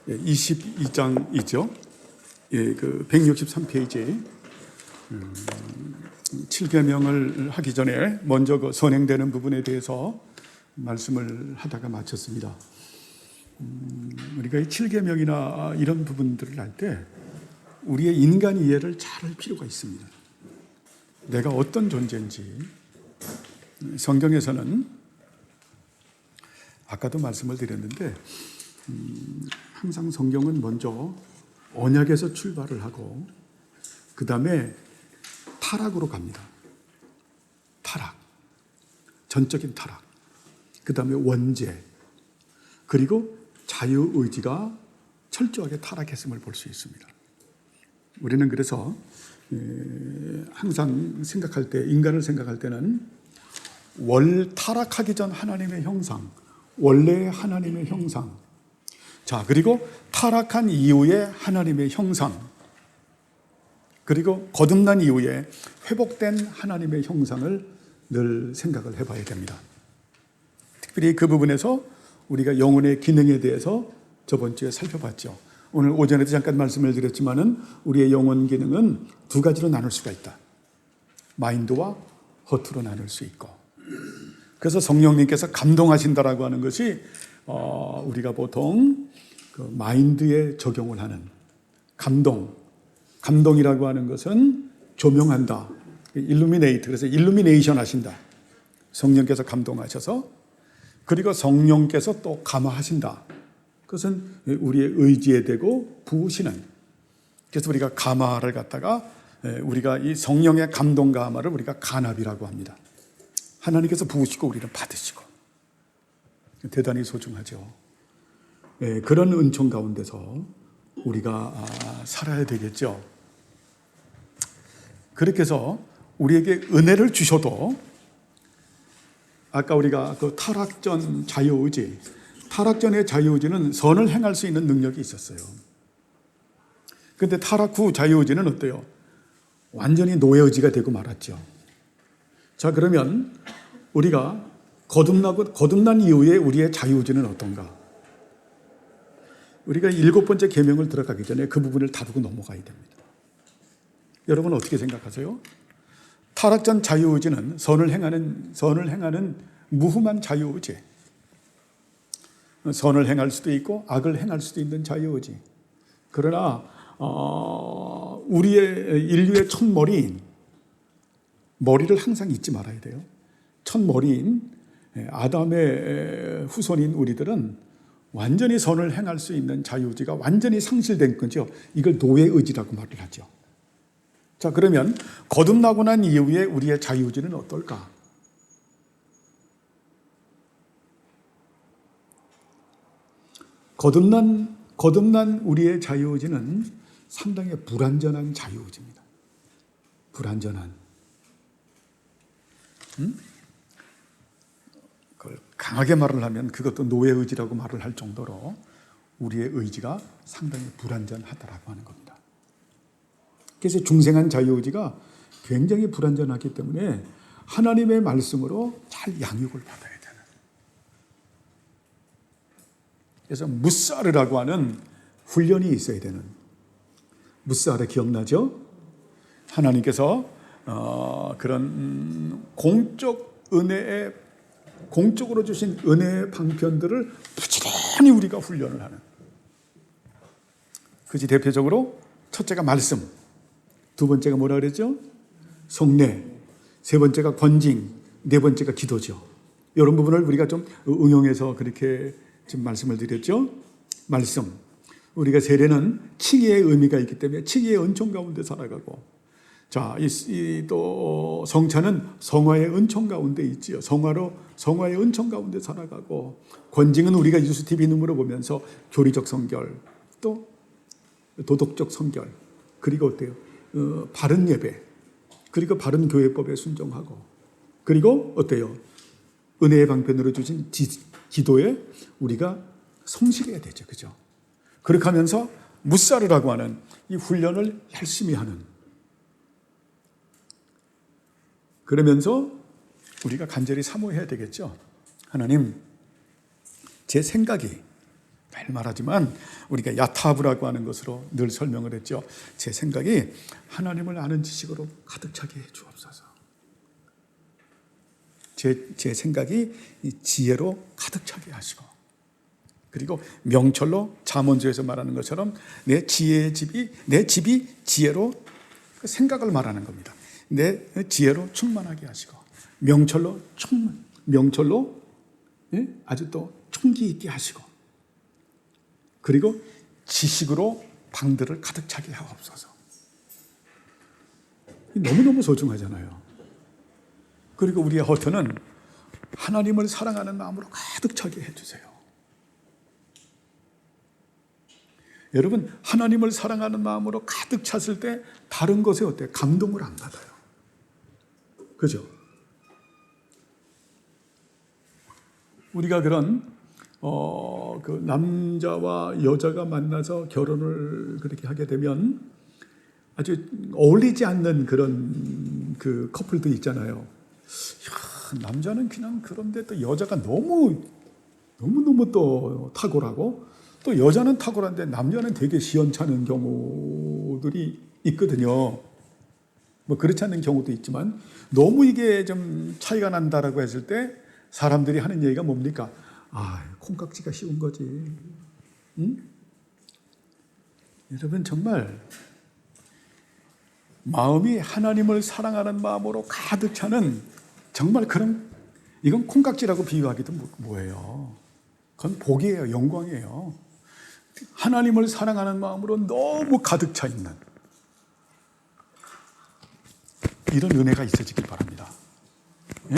22장이죠. 그 163페이지 7계명을 하기 전에 먼저 그 선행되는 부분에 대해서 말씀을 하다가 마쳤습니다. 우리가 이 7계명이나 이런 부분들을 할 때 우리의 인간 이해를 잘 할 필요가 있습니다. 내가 어떤 존재인지. 성경에서는 아까도 말씀을 드렸는데 항상 성경은 먼저 언약에서 출발을 하고 그 다음에 타락으로 갑니다. 타락, 전적인 타락, 그 다음에 원죄, 그리고 자유의지가 철저하게 타락했음을 볼 수 있습니다. 우리는 그래서 항상 생각할 때, 인간을 생각할 때는 타락하기 전 하나님의 형상, 원래의 하나님의 형상, 자, 그리고 타락한 이후에 하나님의 형상, 그리고 거듭난 이후에 회복된 하나님의 형상을 늘 생각을 해봐야 됩니다. 특별히 그 부분에서 우리가 영혼의 기능에 대해서 저번 주에 살펴봤죠. 오늘 오전에도 잠깐 말씀을 드렸지만은 우리의 영혼 기능은 두 가지로 나눌 수가 있다. 마인드와 허트로 나눌 수 있고. 그래서 성령님께서 감동하신다라고 하는 것이 우리가 보통 그 마인드에 적용을 하는 감동이라고 하는 것은 조명한다. 일루미네이트. 그래서 일루미네이션 하신다. 성령께서 감동하셔서, 그리고 성령께서 또 감화하신다. 그것은 우리의 의지에 대고 부으시는. 그래서 우리가 감화를 갖다가 우리가 이 성령의 감동 감화를 우리가 간합이라고 합니다. 하나님께서 부으시고 우리는 받으시고. 대단히 소중하죠. 그런 은총 가운데서 우리가 살아야 되겠죠. 그렇게 해서 우리에게 은혜를 주셔도 아까 우리가 그 타락전 자유의지, 타락전의 자유의지는 선을 행할 수 있는 능력이 있었어요. 그런데 타락 후 자유의지는 어때요? 완전히 노예의지가 되고 말았죠. 자, 그러면 우리가 거듭난 이후에 우리의 자유의지는 어떤가? 우리가 7번째 계명을 들어가기 전에 그 부분을 다루고 넘어가야 됩니다. 여러분 어떻게 생각하세요? 타락전 자유의지는 선을 행하는 무흠한 자유의지. 선을 행할 수도 있고 악을 행할 수도 있는 자유의지. 그러나 우리의 인류의 첫 머리를 항상 잊지 말아야 돼요. 첫 머리인 아담의 후손인 우리들은 완전히 선을 행할 수 있는 자유의지가 완전히 상실된 거죠. 이걸 노예의지라고 말을 하죠. 자, 그러면 거듭나고 난 이후에 우리의 자유의지는 어떨까? 거듭난 우리의 자유의지는 상당히 불완전한 자유의지입니다. 불완전한. 그걸 강하게 말을 하면 그것도 노예의지라고 말을 할 정도로 우리의 의지가 상당히 불완전하다라고 하는 겁니다. 그래서 중생한 자유의지가 굉장히 불완전하기 때문에 하나님의 말씀으로 잘 양육을 받아야 되는. 그래서 무사르라고 하는 훈련이 있어야 되는. 무사르 기억나죠? 하나님께서 그런 공적으로 주신 은혜의 방편들을 부지런히 우리가 훈련을 하는. 그것이 대표적으로 첫째가 말씀, 두 번째가 뭐라 그랬죠? 성례, 세 번째가 권징, 네 번째가 기도죠. 이런 부분을 우리가 좀 응용해서 그렇게 지금 말씀을 드렸죠. 말씀, 우리가 세례는 칭의의 의미가 있기 때문에 칭의의 은총 가운데 살아가고, 자, 또 성찬은 성화의 은총 가운데 있지요. 성화의 은총 가운데 살아가고, 권징은 우리가 유수TV 눈으로 보면서 교리적 성결, 또 도덕적 성결, 그리고 어때요? 바른 예배, 그리고 바른 교회법에 순종하고, 그리고 어때요? 은혜의 방편으로 주신 기도에 우리가 성실해야 되죠. 그죠? 그렇게 하면서 무사르라고 하는 이 훈련을 열심히 하는. 그러면서 우리가 간절히 사모해야 되겠죠. 하나님, 제 생각이 매일 말하지만 우리가 야타브라고 하는 것으로 늘 설명을 했죠. 제 생각이 하나님을 아는 지식으로 가득 차게 해 주옵소서. 제 생각이 지혜로 가득 차게 하시고, 그리고 명철로 잠언서에서 말하는 것처럼 내 집이 지혜로 생각을 말하는 겁니다. 내 지혜로 충만하게 하시고, 명철로 아주 또 총기 있게 하시고, 그리고 지식으로 방들을 가득 차게 하옵소서. 너무너무 소중하잖아요. 그리고 우리의 허트는 하나님을 사랑하는 마음으로 가득 차게 해주세요. 여러분, 하나님을 사랑하는 마음으로 가득 찼을 때 다른 것에 어때요? 감동을 안 받아요. 그죠? 우리가 그런 그 남자와 여자가 만나서 결혼을 그렇게 하게 되면 아주 어울리지 않는 그런 그 커플도 있잖아요. 야, 남자는 그냥 그런데 또 여자가 너무 또 탁월하고, 또 여자는 탁월한데 남자는 되게 시원찮은 경우들이 있거든요. 뭐 그렇지 않는 경우도 있지만, 너무 이게 좀 차이가 난다라고 했을 때 사람들이 하는 얘기가 뭡니까? 아, 콩깍지가 씌운 거지. 응? 여러분, 정말 마음이 하나님을 사랑하는 마음으로 가득 차는, 정말 이건 콩깍지라고 비유하기도 뭐예요. 그건 복이에요. 영광이에요. 하나님을 사랑하는 마음으로 너무 가득 차 있는 이런 은혜가 있어지길 바랍니다. 예?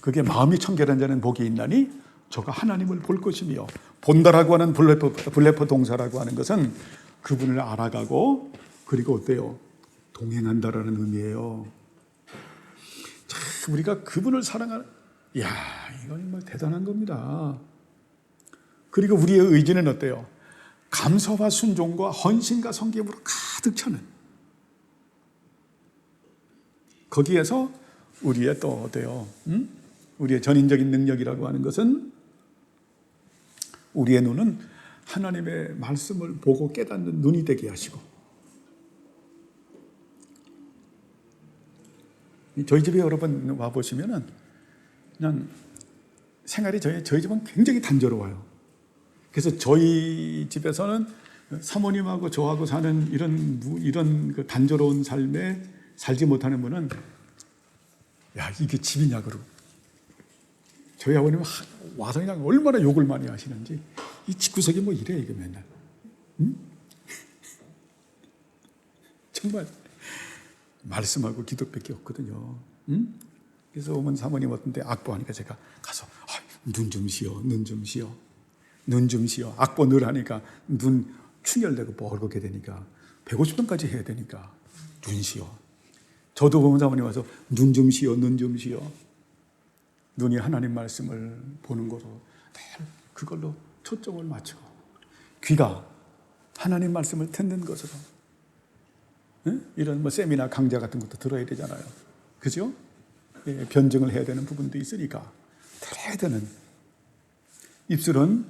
그게 마음이 청결한 자는 복이 있나니 저가 하나님을 볼 것이며, 본다라고 하는 블레포 동사라고 하는 것은 그분을 알아가고, 그리고 어때요? 동행한다라는 의미예요. 참, 우리가 그분을 사랑하는, 이야, 이건 정말 대단한 겁니다. 그리고 우리의 의지는 어때요? 감사와 순종과 헌신과 섬김으로 가득 차는, 거기에서 우리의 또 어때요? 우리의 전인적인 능력이라고 하는 것은, 우리의 눈은 하나님의 말씀을 보고 깨닫는 눈이 되게 하시고, 저희 집에 여러분 와보시면은 그냥 생활이 저희 집은 굉장히 단조로워요. 그래서 저희 집에서는 사모님하고 저하고 사는 이런 그 단조로운 삶에 살지 못하는 분은, 야, 이게 집이냐 그러고, 저희 아버님은 와서 그냥 얼마나 욕을 많이 하시는지, 이 집구석이 뭐 이래 이게 맨날. 응? 정말 말씀하고 기도밖에 없거든요. 응? 그래서 오면 사모님 어떤 때 악보하니까 제가 가서 눈 좀 쉬어, 눈 좀 쉬어, 눈 좀 쉬어. 악보 늘 하니까 눈 충혈되고 뻘겋게 되니까 150번까지 해야 되니까 눈 쉬어. 저도 보면 사모님 와서 눈 좀 쉬어, 눈 좀 쉬어. 눈이 하나님 말씀을 보는 거로 늘 그걸로 초점을 맞추고, 귀가 하나님 말씀을 듣는 것으로, 이런 뭐 세미나 강좌 같은 것도 들어야 되잖아요. 그죠? 예, 변증을 해야 되는 부분도 있으니까 들어야 되는. 입술은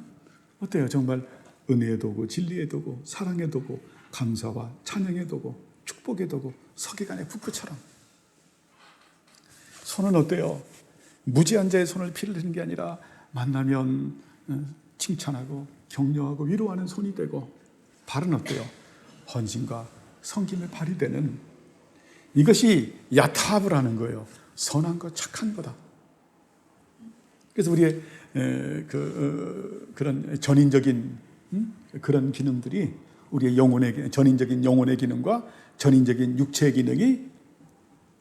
어때요? 정말 은혜의 도구, 진리의 도구, 사랑의 도구, 감사와 찬양의 도구, 축복의 도구, 서기관의 북구처럼. 손은 어때요? 무지한 자의 손을 피를 흘리는 게 아니라 만나면 칭찬하고 격려하고 위로하는 손이 되고, 발은 어때요? 헌신과 성김의 발이 되는, 이것이 야타브라는 거예요. 선한 것, 착한 거다. 그래서 우리의 그런 전인적인 그런 기능들이, 우리의 전인적인 영혼의 기능과 전인적인 육체의 기능이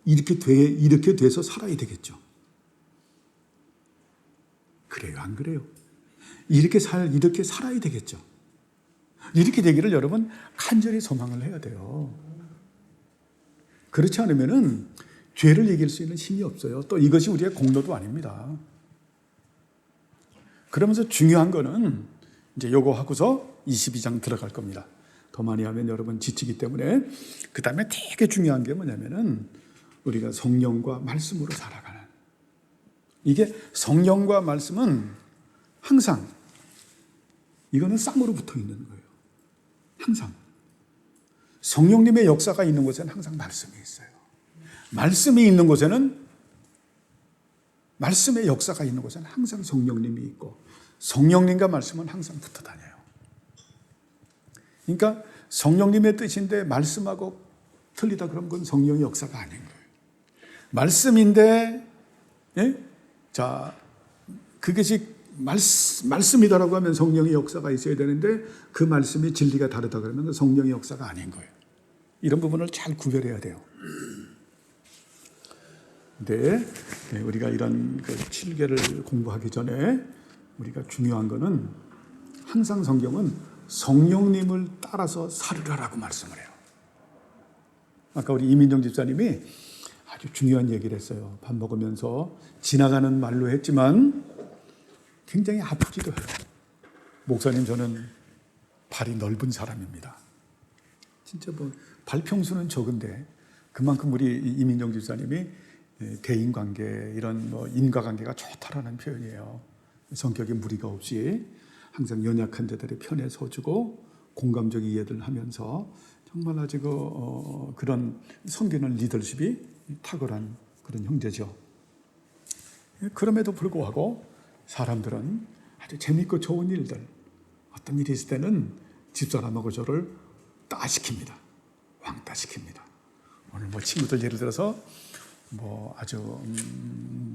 이렇게 돼서 살아야 되겠죠. 그래요, 안 그래요? 이렇게 살아야 되겠죠. 이렇게 되기를 여러분 간절히 소망을 해야 돼요. 그렇지 않으면은 죄를 이길 수 있는 힘이 없어요. 또 이것이 우리의 공로도 아닙니다. 그러면서 중요한 거는 이제 요거 하고서 22장 들어갈 겁니다. 더 많이 하면 여러분 지치기 때문에. 그 다음에 되게 중요한 게 뭐냐면은 우리가 성령과 말씀으로 살아가는, 이게 성령과 말씀은 항상 이거는 쌍으로 붙어 있는 거예요. 항상. 성령님의 역사가 있는 곳에는 항상 말씀이 있어요. 말씀이 있는 곳에는, 말씀의 역사가 있는 곳에는 항상 성령님이 있고, 성령님과 말씀은 항상 붙어 다녀요. 그러니까 성령님의 뜻인데 말씀하고 틀리다 그러면 그건 성령의 역사가 아닌 거예요. 말씀인데, 예? 자, 그것이 말씀이다라고 하면 성령의 역사가 있어야 되는데 그 말씀이 진리가 다르다 그러면 성령의 역사가 아닌 거예요. 이런 부분을 잘 구별해야 돼요. 근데 우리가 이런 그 7계를 공부하기 전에 우리가 중요한 거는 항상 성경은 성령님을 따라서 살으라라고 말씀을 해요. 아까 우리 이민정 집사님이 아주 중요한 얘기를 했어요. 밥 먹으면서 지나가는 말로 했지만 굉장히 아프기도 해요. 목사님, 저는 발이 넓은 사람입니다. 진짜 뭐 발평수는 적은데 그만큼 우리 이민정 집사님이 대인관계, 이런 뭐 인과관계가 좋다라는 표현이에요. 성격에 무리가 없이 항상 연약한 자들의 편에 서주고 공감적 이해를 하면서 정말 아주 그런 섬기는 리더십이 탁월한 그런 형제죠. 그럼에도 불구하고 사람들은 아주 재밌고 좋은 일들, 어떤 일이 있을 때는 집사람하고 저를 따시킵니다. 왕따시킵니다. 오늘 뭐 친구들 예를 들어서 뭐 아주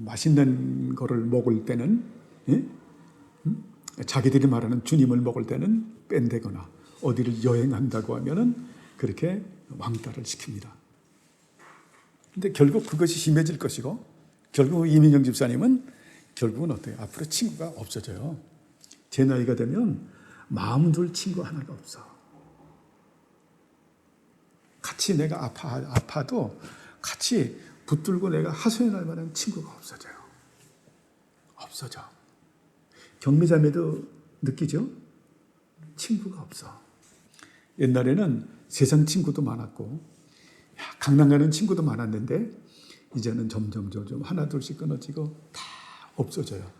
맛있는 거를 먹을 때는, 예? 자기들이 말하는 주님을 먹을 때는 뺀대거나 어디를 여행한다고 하면은 그렇게 왕따를 시킵니다. 근데 결국 그것이 심해질 것이고, 결국 이민정 집사님은 결국은 어때요? 앞으로 친구가 없어져요. 제 나이가 되면 마음 둘 친구 하나가 없어. 같이 내가 아파도 같이 붙들고 내가 하소연할 만한 친구가 없어져요. 없어져. 경미자매도 느끼죠? 친구가 없어. 옛날에는 세상 친구도 많았고 강남 가는 친구도 많았는데 이제는 점점 하나 둘씩 끊어지고 다 없어져요.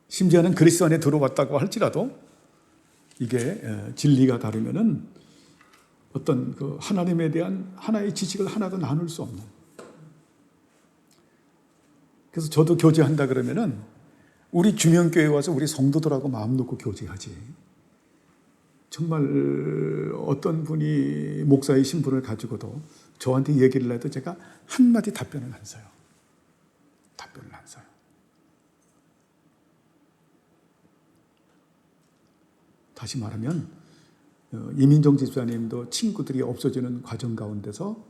심지어는 그리스도 안에 들어왔다고 할지라도 이게 진리가 다르면은 어떤 그 하나님에 대한 하나의 지식을 하나도 나눌 수 없는. 그래서 저도 교제한다 그러면은 우리 주명교회 와서 우리 성도들하고 마음 놓고 교제하지. 정말 어떤 분이 목사의 신분을 가지고도 저한테 얘기를 해도 제가 한마디 답변을 안 써요. 답변을 안 써요. 다시 말하면 이민정 집사님도 친구들이 없어지는 과정 가운데서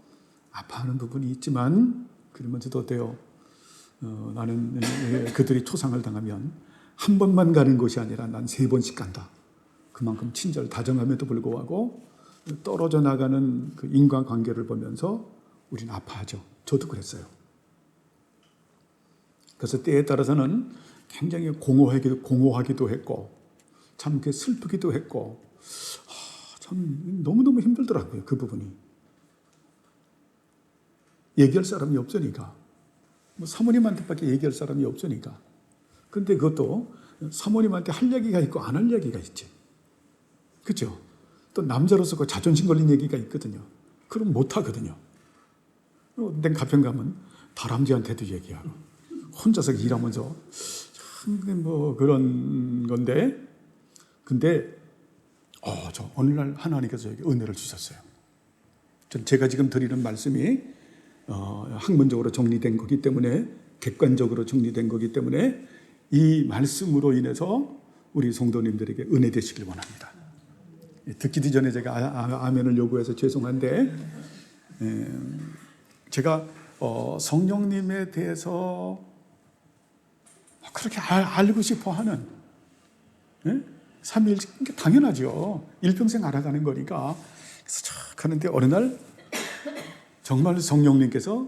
아파하는 부분이 있지만 그러면서도 어때요? 나는 그들이 초상을 당하면 한 번만 가는 것이 아니라 난 3번씩 간다. 그만큼 친절 다정함에도 불구하고 떨어져 나가는 그 인간관계를 보면서 우리는 아파하죠. 저도 그랬어요. 그래서 때에 따라서는 굉장히 공허하기도 했고 참 슬프기도 했고 참 너무너무 힘들더라고요. 그 부분이. 얘기할 사람이 없으니까. 뭐 사모님한테밖에 얘기할 사람이 없으니까. 근데 그것도 사모님한테 할 얘기가 있고 안 할 얘기가 있지. 그렇죠? 또 남자로서 그 자존심 걸린 얘기가 있거든요. 그럼 못 하거든요. 내 가평 가면 다람쥐한테도 얘기하고 혼자서 일하면서 참 뭐 그런 건데 근데 저 어느 날 하나님께서 여기 은혜를 주셨어요. 제가 지금 드리는 말씀이 학문적으로 정리된 거기 때문에 객관적으로 정리된 거기 때문에 이 말씀으로 인해서 우리 성도님들에게 은혜 되시길 원합니다. 듣기도 전에 제가 아멘을 요구해서 죄송한데 제가 성령님에 대해서 그렇게 알고 싶어하는 삼위일체 당연하죠. 일평생 알아가는 거니까. 그래서 쫙 하는데 어느 날 정말 성령님께서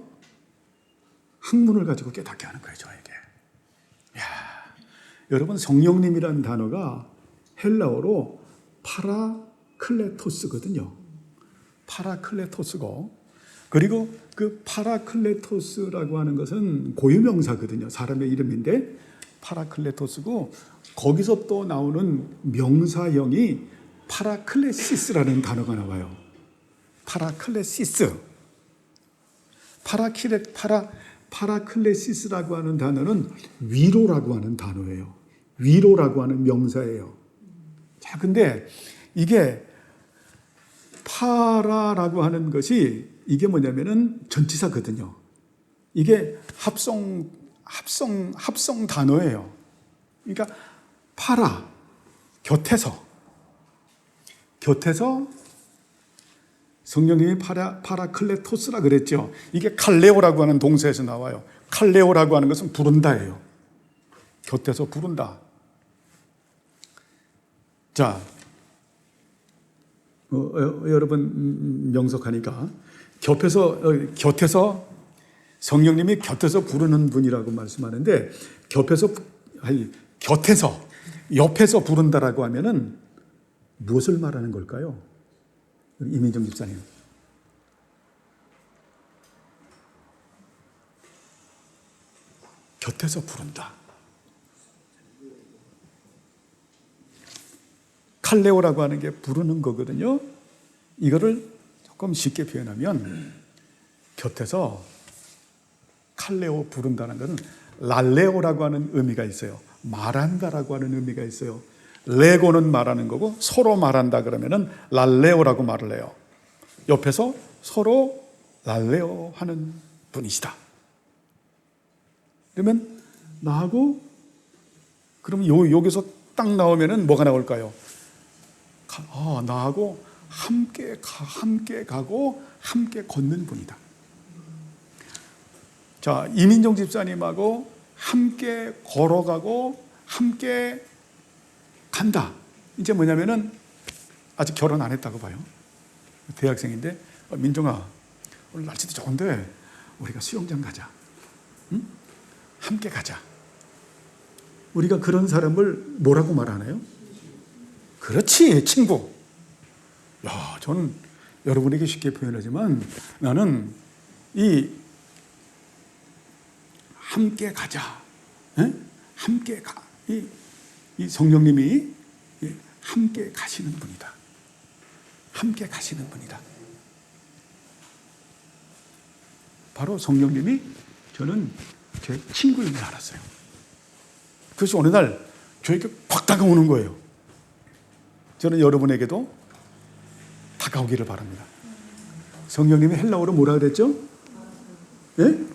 학문을 가지고 깨닫게 하는 거예요. 저에게. 야, 여러분 성령님이라는 단어가 헬라어로 파라클레토스거든요. 파라클레토스고 그리고 그 파라클레토스라고 하는 것은 고유명사거든요. 사람의 이름인데 파라클레토스고 거기서 또 나오는 명사형이 파라클레시스라는 단어가 나와요. 파라클레시스. 파라클레시스라고 하는 단어는 위로라고 하는 단어예요. 위로라고 하는 명사예요. 자, 근데 이게 파라라고 하는 것이 이게 뭐냐면은 전치사거든요. 이게 합성 단어예요. 그러니까 파라, 곁에서 성령님이 파라클레토스라 그랬죠. 이게 칼레오라고 하는 동사에서 나와요. 칼레오라고 하는 것은 부른다예요. 곁에서 부른다. 자, 여러분 명석하니까 곁에서 성령님이 곁에서 부르는 분이라고 말씀하는데 옆에서 부른다라고 하면은 무엇을 말하는 걸까요? 이민정 집사님. 곁에서 부른다. 칼레오라고 하는 게 부르는 거거든요. 이거를 조금 쉽게 표현하면 곁에서 칼레오 부른다는 것은 랄레오라고 하는 의미가 있어요. 말한다라고 하는 의미가 있어요. 레고는 말하는 거고 서로 말한다 그러면은 랄레오라고 말을 해요. 옆에서 서로 랄레오 하는 분이시다. 그러면 나하고 그러면 여기서 딱 나오면은 뭐가 나올까요? 나하고 함께 가고 함께 걷는 분이다. 자, 이민정 집사님하고 함께 걸어가고 함께 간다. 이제 뭐냐면은 아직 결혼 안 했다고 봐요. 대학생인데 민정아 오늘 날씨도 좋은데 우리가 수영장 가자. 응? 함께 가자. 우리가 그런 사람을 뭐라고 말하나요? 그렇지, 친구. 야, 저는 여러분에게 쉽게 표현하지만 나는 이 함께 가자. 함께 가. 이 성령님이 함께 가시는 분이다. 함께 가시는 분이다. 바로 성령님이 저는 제 친구인 줄 알았어요. 그래서 어느 날 저에게 확 다가오는 거예요. 저는 여러분에게도 다가오기를 바랍니다. 성령님이 헬라어로 뭐라 그랬죠? 예?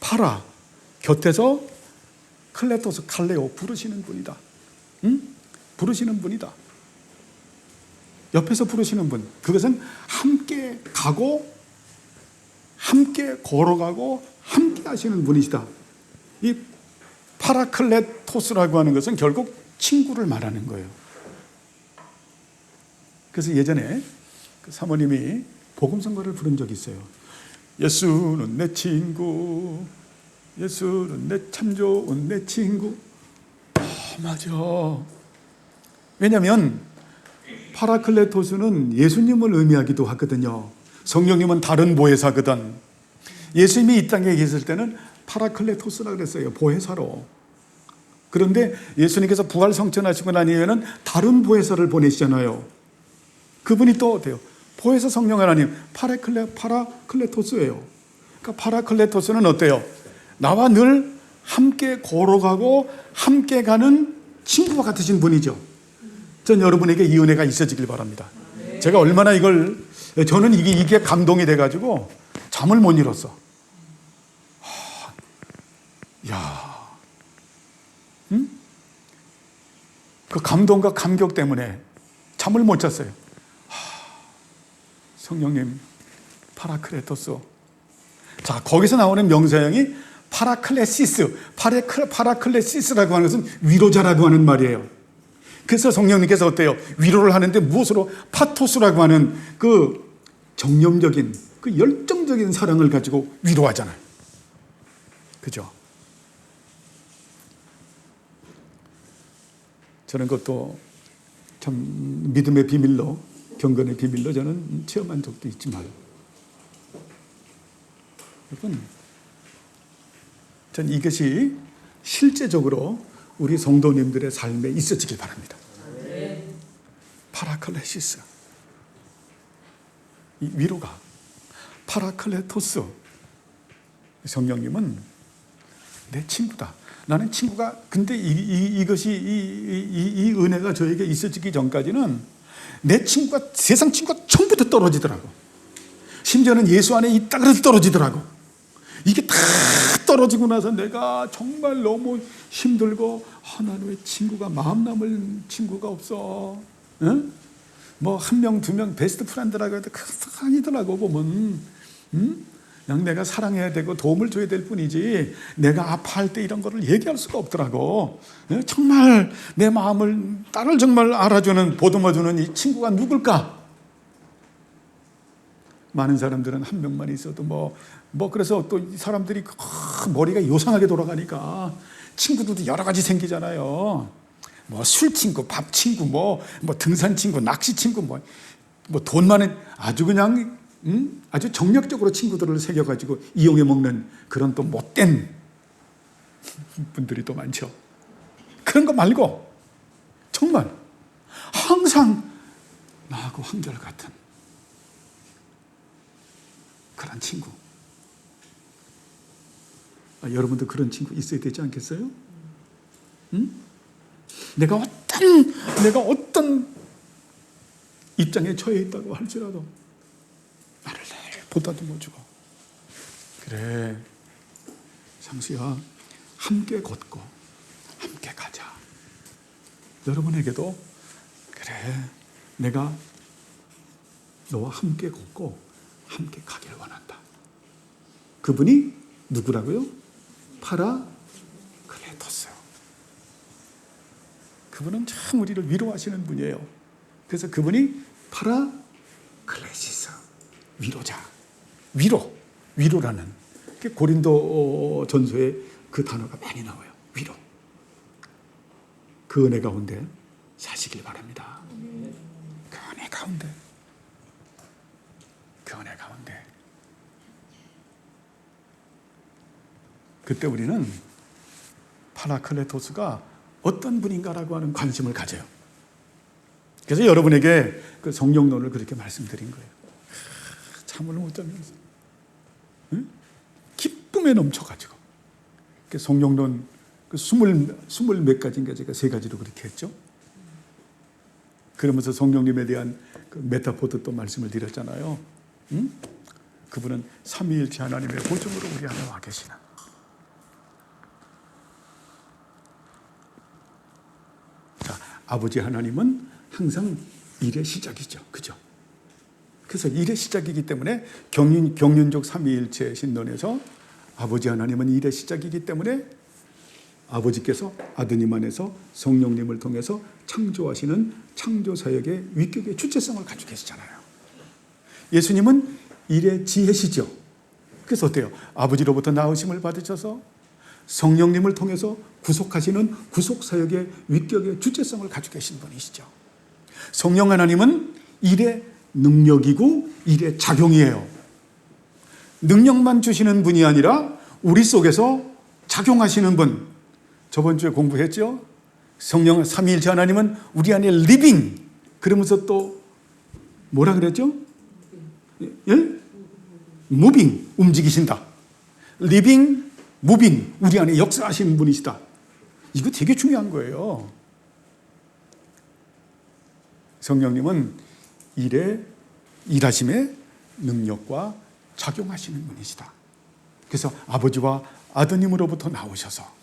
파라, 곁에서 클레토스, 칼레오 부르시는 분이다. 응? 부르시는 분이다. 옆에서 부르시는 분. 그것은 함께 가고 함께 걸어가고 함께 하시는 분이시다. 이 파라클레토스라고 하는 것은 결국 친구를 말하는 거예요. 그래서 예전에 그 사모님이 복음성가를 부른 적이 있어요. 예수는 내 친구, 예수는 내 참 좋은 내 친구. 맞아. 왜냐하면 파라클레토스는 예수님을 의미하기도 하거든요. 성령님은 다른 보혜사거든. 예수님이 이 땅에 계실 때는 파라클레토스라 그랬어요. 보혜사로. 그런데 예수님께서 부활 성천하시고 난 이후에는 다른 보혜사를 보내시잖아요. 그분이 또 어때요? 보혜사 성령 하나님, 파라클레토스예요. 그러니까 파라클레토스는 어때요? 나와 늘 함께 걸어가고 함께 가는 친구와 같으신 분이죠. 전 여러분에게 이 은혜가 있어지길 바랍니다. 제가 얼마나 저는 이게 감동이 돼가지고 잠을 못 이뤘어. 응? 그 감동과 감격 때문에 잠을 못 잤어요. 성령님, 파라클레토스. 자, 거기서 나오는 명사형이 파라클레시스라고 하는 것은 위로자라고 하는 말이에요. 그래서 성령님께서 어때요? 위로를 하는데 무엇으로? 파토스라고 하는 그 정념적인, 그 열정적인 사랑을 가지고 위로하잖아요. 그죠? 저는 그것도 참 믿음의 비밀로, 경건의 비밀로 저는 체험한 적도 있지만, 여러분, 전 이것이 실제적으로 우리 성도님들의 삶에 있어지길 바랍니다. 파라클레시스, 이 위로가, 파라클레토스, 성령님은 내 친구다. 나는 친구가, 근데 이것이 이 은혜가 저에게 있어지기 전까지는 내 친구가, 세상 친구가 처음부터 떨어지더라고. 심지어는 예수 안에 있다 그래도 떨어지더라고. 이게 다 떨어지고 나서 내가 정말 너무 힘들고, 나는 왜 친구가, 마음 남을 친구가 없어. 응? 뭐 한 명, 두 명 베스트 프렌드라고 해도 아니더라고 보면. 응? 그냥 내가 사랑해야 되고 도움을 줘야 될 뿐이지 내가 아파할 때 이런 거를 얘기할 수가 없더라고. 정말 내 마음을, 나를 정말 알아주는, 보듬어주는 이 친구가 누굴까? 많은 사람들은 한 명만 있어도 그래서 또 사람들이 머리가 요상하게 돌아가니까 친구들도 여러 가지 생기잖아요. 술 친구, 밥 친구, 등산 친구, 낚시 친구, 돈 많은, 아주 그냥 아주 정력적으로 친구들을 새겨가지고 이용해 먹는 그런 또 못된 분들이 또 많죠. 그런 거 말고 정말 항상 나하고 한결같은 그런 친구. 여러분도 그런 친구 있어야 되지 않겠어요? 응? 내가 어떤 입장에 처해 있다고 할지라도 나를 늘 보다듬어주고, 그래 상수야, 함께 걷고 함께 가자. 여러분에게도 그래, 내가 너와 함께 걷고 함께 가길 원한다. 그분이 누구라고요? 파라클레토스. 그분은 참 우리를 위로하시는 분이에요. 그래서 그분이 파라클레시스, 위로자, 위로라는 고린도 전서에 그 단어가 많이 나와요. 위로. 그 은혜 가운데 사시길 바랍니다. 그 은혜 가운데, 그 은혜 가운데. 그때 우리는 파라클레토스가 어떤 분인가라고 하는 관심을 가져요. 그래서 여러분에게 그 성령론을 그렇게 말씀드린 거예요. 잠을 못 자면서, 응? 기쁨에 넘쳐가지고. 성령론 스물 몇 가지인가 제가 세 가지로 그렇게 했죠. 그러면서 성령님에 대한 그 메타포도 또 말씀을 드렸잖아요. 응? 그분은 삼위일체 하나님의 보증으로 우리 안에 와 계시나. 자, 아버지 하나님은 항상 일의 시작이죠. 그죠? 그래서 일의 시작이기 때문에 경륜적 삼위일체 신론에서 아버지 하나님은 일의 시작이기 때문에 아버지께서 아드님 안에서 성령님을 통해서 창조하시는 창조사역의 위격의 주체성을 가지고 계시잖아요. 예수님은 일의 지혜시죠. 그래서 어때요? 아버지로부터 낳으심을 받으셔서 성령님을 통해서 구속하시는 구속사역의 위격의 주체성을 가지고 계신 분이시죠. 성령 하나님은 일의 능력이고 일의 작용이에요. 능력만 주시는 분이 아니라 우리 속에서 작용하시는 분. 저번 주에 공부했죠? 성령 삼위일체 하나님은 우리 안에 리빙, 그러면서 또 뭐라 그랬죠? 예? 무빙, 움직이신다. 리빙, 무빙, 우리 안에 역사하시는 분이시다. 이거 되게 중요한 거예요. 성령님은 일하심의 능력과 작용하시는 분이시다. 그래서 아버지와 아드님으로부터 나오셔서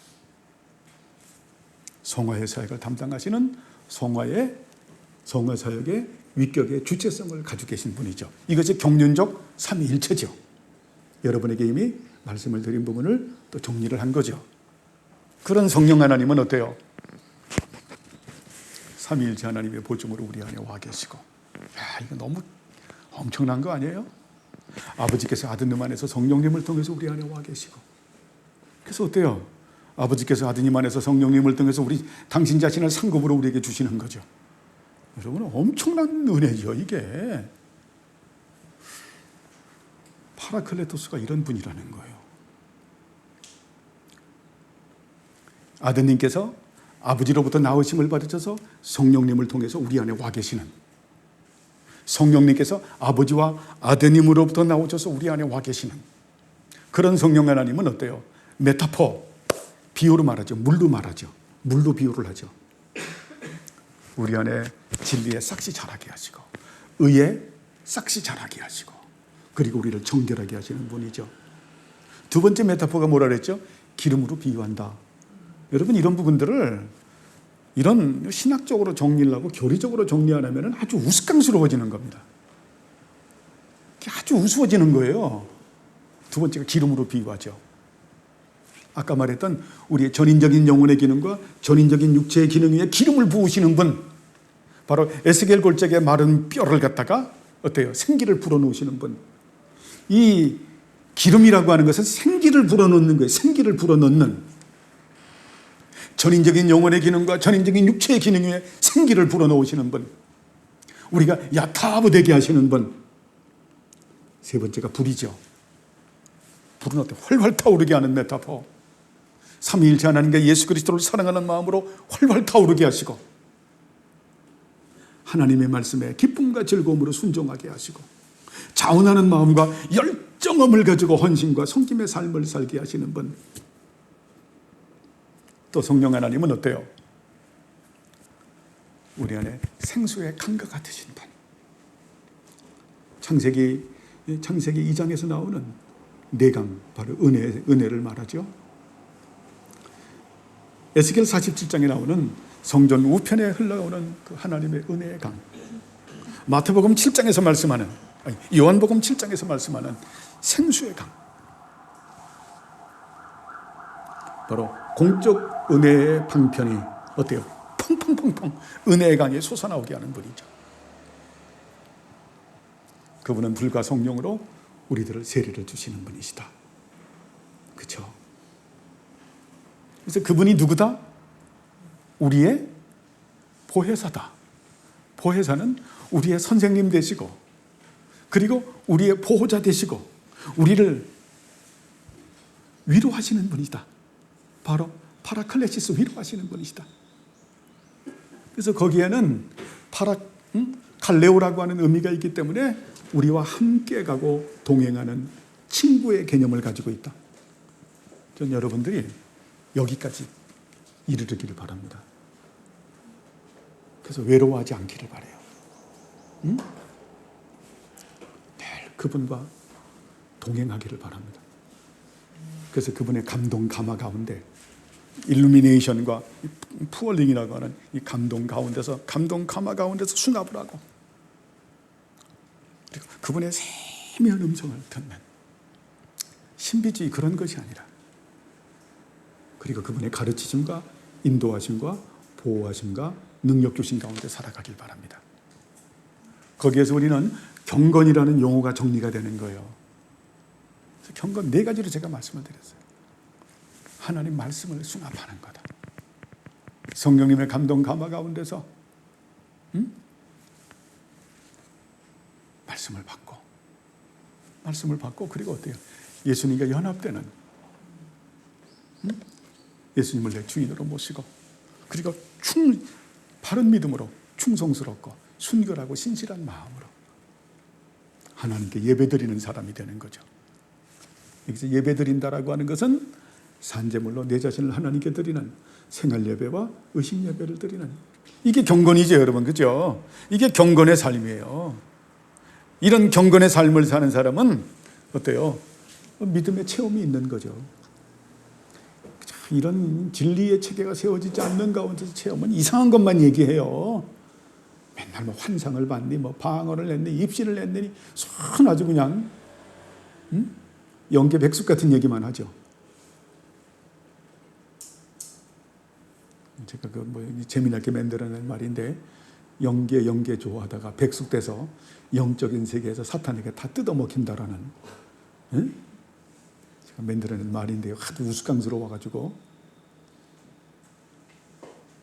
성화의 사역을 담당하시는 성화 사역의 위격의 주체성을 가지고 계신 분이죠. 이것이 경륜적 삼위일체죠. 여러분에게 이미 말씀을 드린 부분을 또 정리를 한 거죠. 그런 성령 하나님은 어때요? 삼위일체 하나님의 보증으로 우리 안에 와 계시고, 이거 너무 엄청난 거 아니에요? 아버지께서 아드님 안에서 성령님을 통해서 우리 안에 와 계시고, 그래서 어때요? 아버지께서 아드님 안에서 성령님을 통해서 당신 자신을 상급으로 우리에게 주시는 거죠. 여러분, 엄청난 은혜죠, 이게. 파라클레토스가 이런 분이라는 거예요. 아드님께서 아버지로부터 나으심을 받으셔서 성령님을 통해서 우리 안에 와 계시는, 성령님께서 아버지와 아드님으로부터 나오셔서 우리 안에 와 계시는 그런 성령 하나님은 어때요? 메타포, 비유로 말하죠. 물로 말하죠. 물로 비유를 하죠. 우리 안에 진리의 싹시 자라게 하시고 의의 싹시 자라게 하시고 그리고 우리를 정결하게 하시는 분이죠. 두 번째 메타포가 뭐라 그랬죠? 기름으로 비유한다. 여러분, 이런 부분들을 이런 신학적으로 정리를 하고 교리적으로 정리 안 하면 아주 우스꽝스러워지는 겁니다. 아주 우스워지는 거예요. 두 번째가 기름으로 비유하죠. 아까 말했던 우리의 전인적인 영혼의 기능과 전인적인 육체의 기능 위에 기름을 부으시는 분, 바로 에스겔 골짜기의 마른 뼈를 갖다가 어때요? 생기를 불어넣으시는 분. 이 기름이라고 하는 것은 생기를 불어넣는 거예요. 생기를 불어넣는, 전인적인 영혼의 기능과 전인적인 육체의 기능 위에 생기를 불어넣으시는 분, 우리가 야타브되게 하시는 분. 세 번째가 불이죠. 불은 어때? 활활 타오르게 하는 메타포. 삼위일체 하나님과 예수 그리스도를 사랑하는 마음으로 활활 타오르게 하시고 하나님의 말씀에 기쁨과 즐거움으로 순종하게 하시고 자원하는 마음과 열정함을 가지고 헌신과 섬김의 삶을 살게 하시는 분. 또 성령 하나님은 어때요? 우리 안에 생수의 강과 같으신 분. 창세기 2장에서 나오는 내강, 바로 은혜를 말하죠. 에스겔 47장에 나오는 성전 우편에 흘러오는 그 하나님의 은혜의 강. 마태복음 7장에서 말씀하는, 요한복음 7장에서 말씀하는 생수의 강. 바로 공적 은혜의 방편이 어때요? 펑펑펑펑 은혜의 강에 솟아나오게 하는 분이죠. 그분은 불과 성령으로 우리들을 세례를 주시는 분이시다. 그렇죠? 그래서 그분이 누구다? 우리의 보혜사다. 보혜사는 우리의 선생님 되시고 그리고 우리의 보호자 되시고 우리를 위로하시는 분이다. 바로 파라클레시스, 위로하시는 분이시다. 그래서 거기에는 칼레오라고 하는 의미가 있기 때문에 우리와 함께 가고 동행하는 친구의 개념을 가지고 있다. 전 여러분들이 여기까지 이르기를 바랍니다. 그래서 외로워하지 않기를 바라요. 응? 늘 그분과 동행하기를 바랍니다. 그래서 그분의 감동 감화 가운데 일루미네이션과 푸얼링이라고 하는 이 감동 가운데서, 감동 감화 가운데서 수납을 하고 그리고 그분의 세미한 음성을 듣는 신비주의 그런 것이 아니라 그리고 그분의 가르치심과 인도하심과 보호하심과 능력 주신 가운데 살아가길 바랍니다. 거기에서 우리는 경건이라는 용어가 정리가 되는 거예요. 그래서 경건 4가지로 제가 말씀을 드렸어요. 하나님 말씀을 수납하는 거다. 성령님의 감동 감화 가운데서 말씀을 받고 그리고 어때요? 예수님과 연합되는, 예수님을 내 주인으로 모시고 그리고 바른 믿음으로 충성스럽고 순결하고 신실한 마음으로 하나님께 예배드리는 사람이 되는 거죠. 여기서 예배드린다라고 하는 것은 산제물로 내 자신을 하나님께 드리는 생활예배와 의식예배를 드리는, 이게 경건이죠, 여러분. 그죠? 이게 경건의 삶이에요. 이런 경건의 삶을 사는 사람은 어때요? 믿음의 체험이 있는 거죠. 이런 진리의 체계가 세워지지 않는 가운데서 체험은 이상한 것만 얘기해요. 맨날 뭐 환상을 봤니, 뭐 방언을 냈니, 입신을 냈니, 손 아주 그냥 영계 백숙 같은 얘기만 하죠. 제가 재미나게 만들어낸 말인데, 영계 좋아하다가 백숙돼서 영적인 세계에서 사탄에게 다 뜯어먹힌다라는, 제가 만들어낸 말인데요. 하도 우스꽝스러워가지고.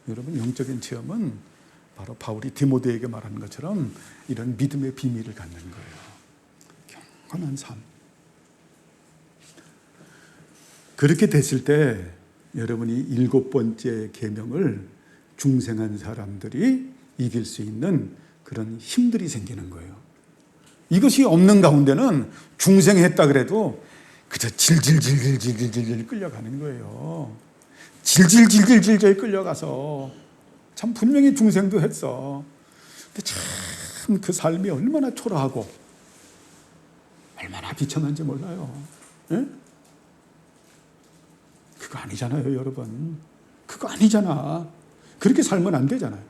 여러분, 영적인 체험은 바로 바울이 디모데에게 말하는 것처럼 이런 믿음의 비밀을 갖는 거예요. 경건한 삶. 그렇게 됐을 때 여러분이 7번째 계명을 중생한 사람들이 이길 수 있는 그런 힘들이 생기는 거예요. 이것이 없는 가운데는 중생했다 그래도 그저 질질질질질질질 끌려가는 거예요. 질질질질질 끌려가서 참 분명히 중생도 했어. 근데 참 그 삶이 얼마나 초라하고 얼마나 비참한지 몰라요. 예? 그거 아니잖아요, 여러분. 그거 아니잖아. 그렇게 살면 안 되잖아요.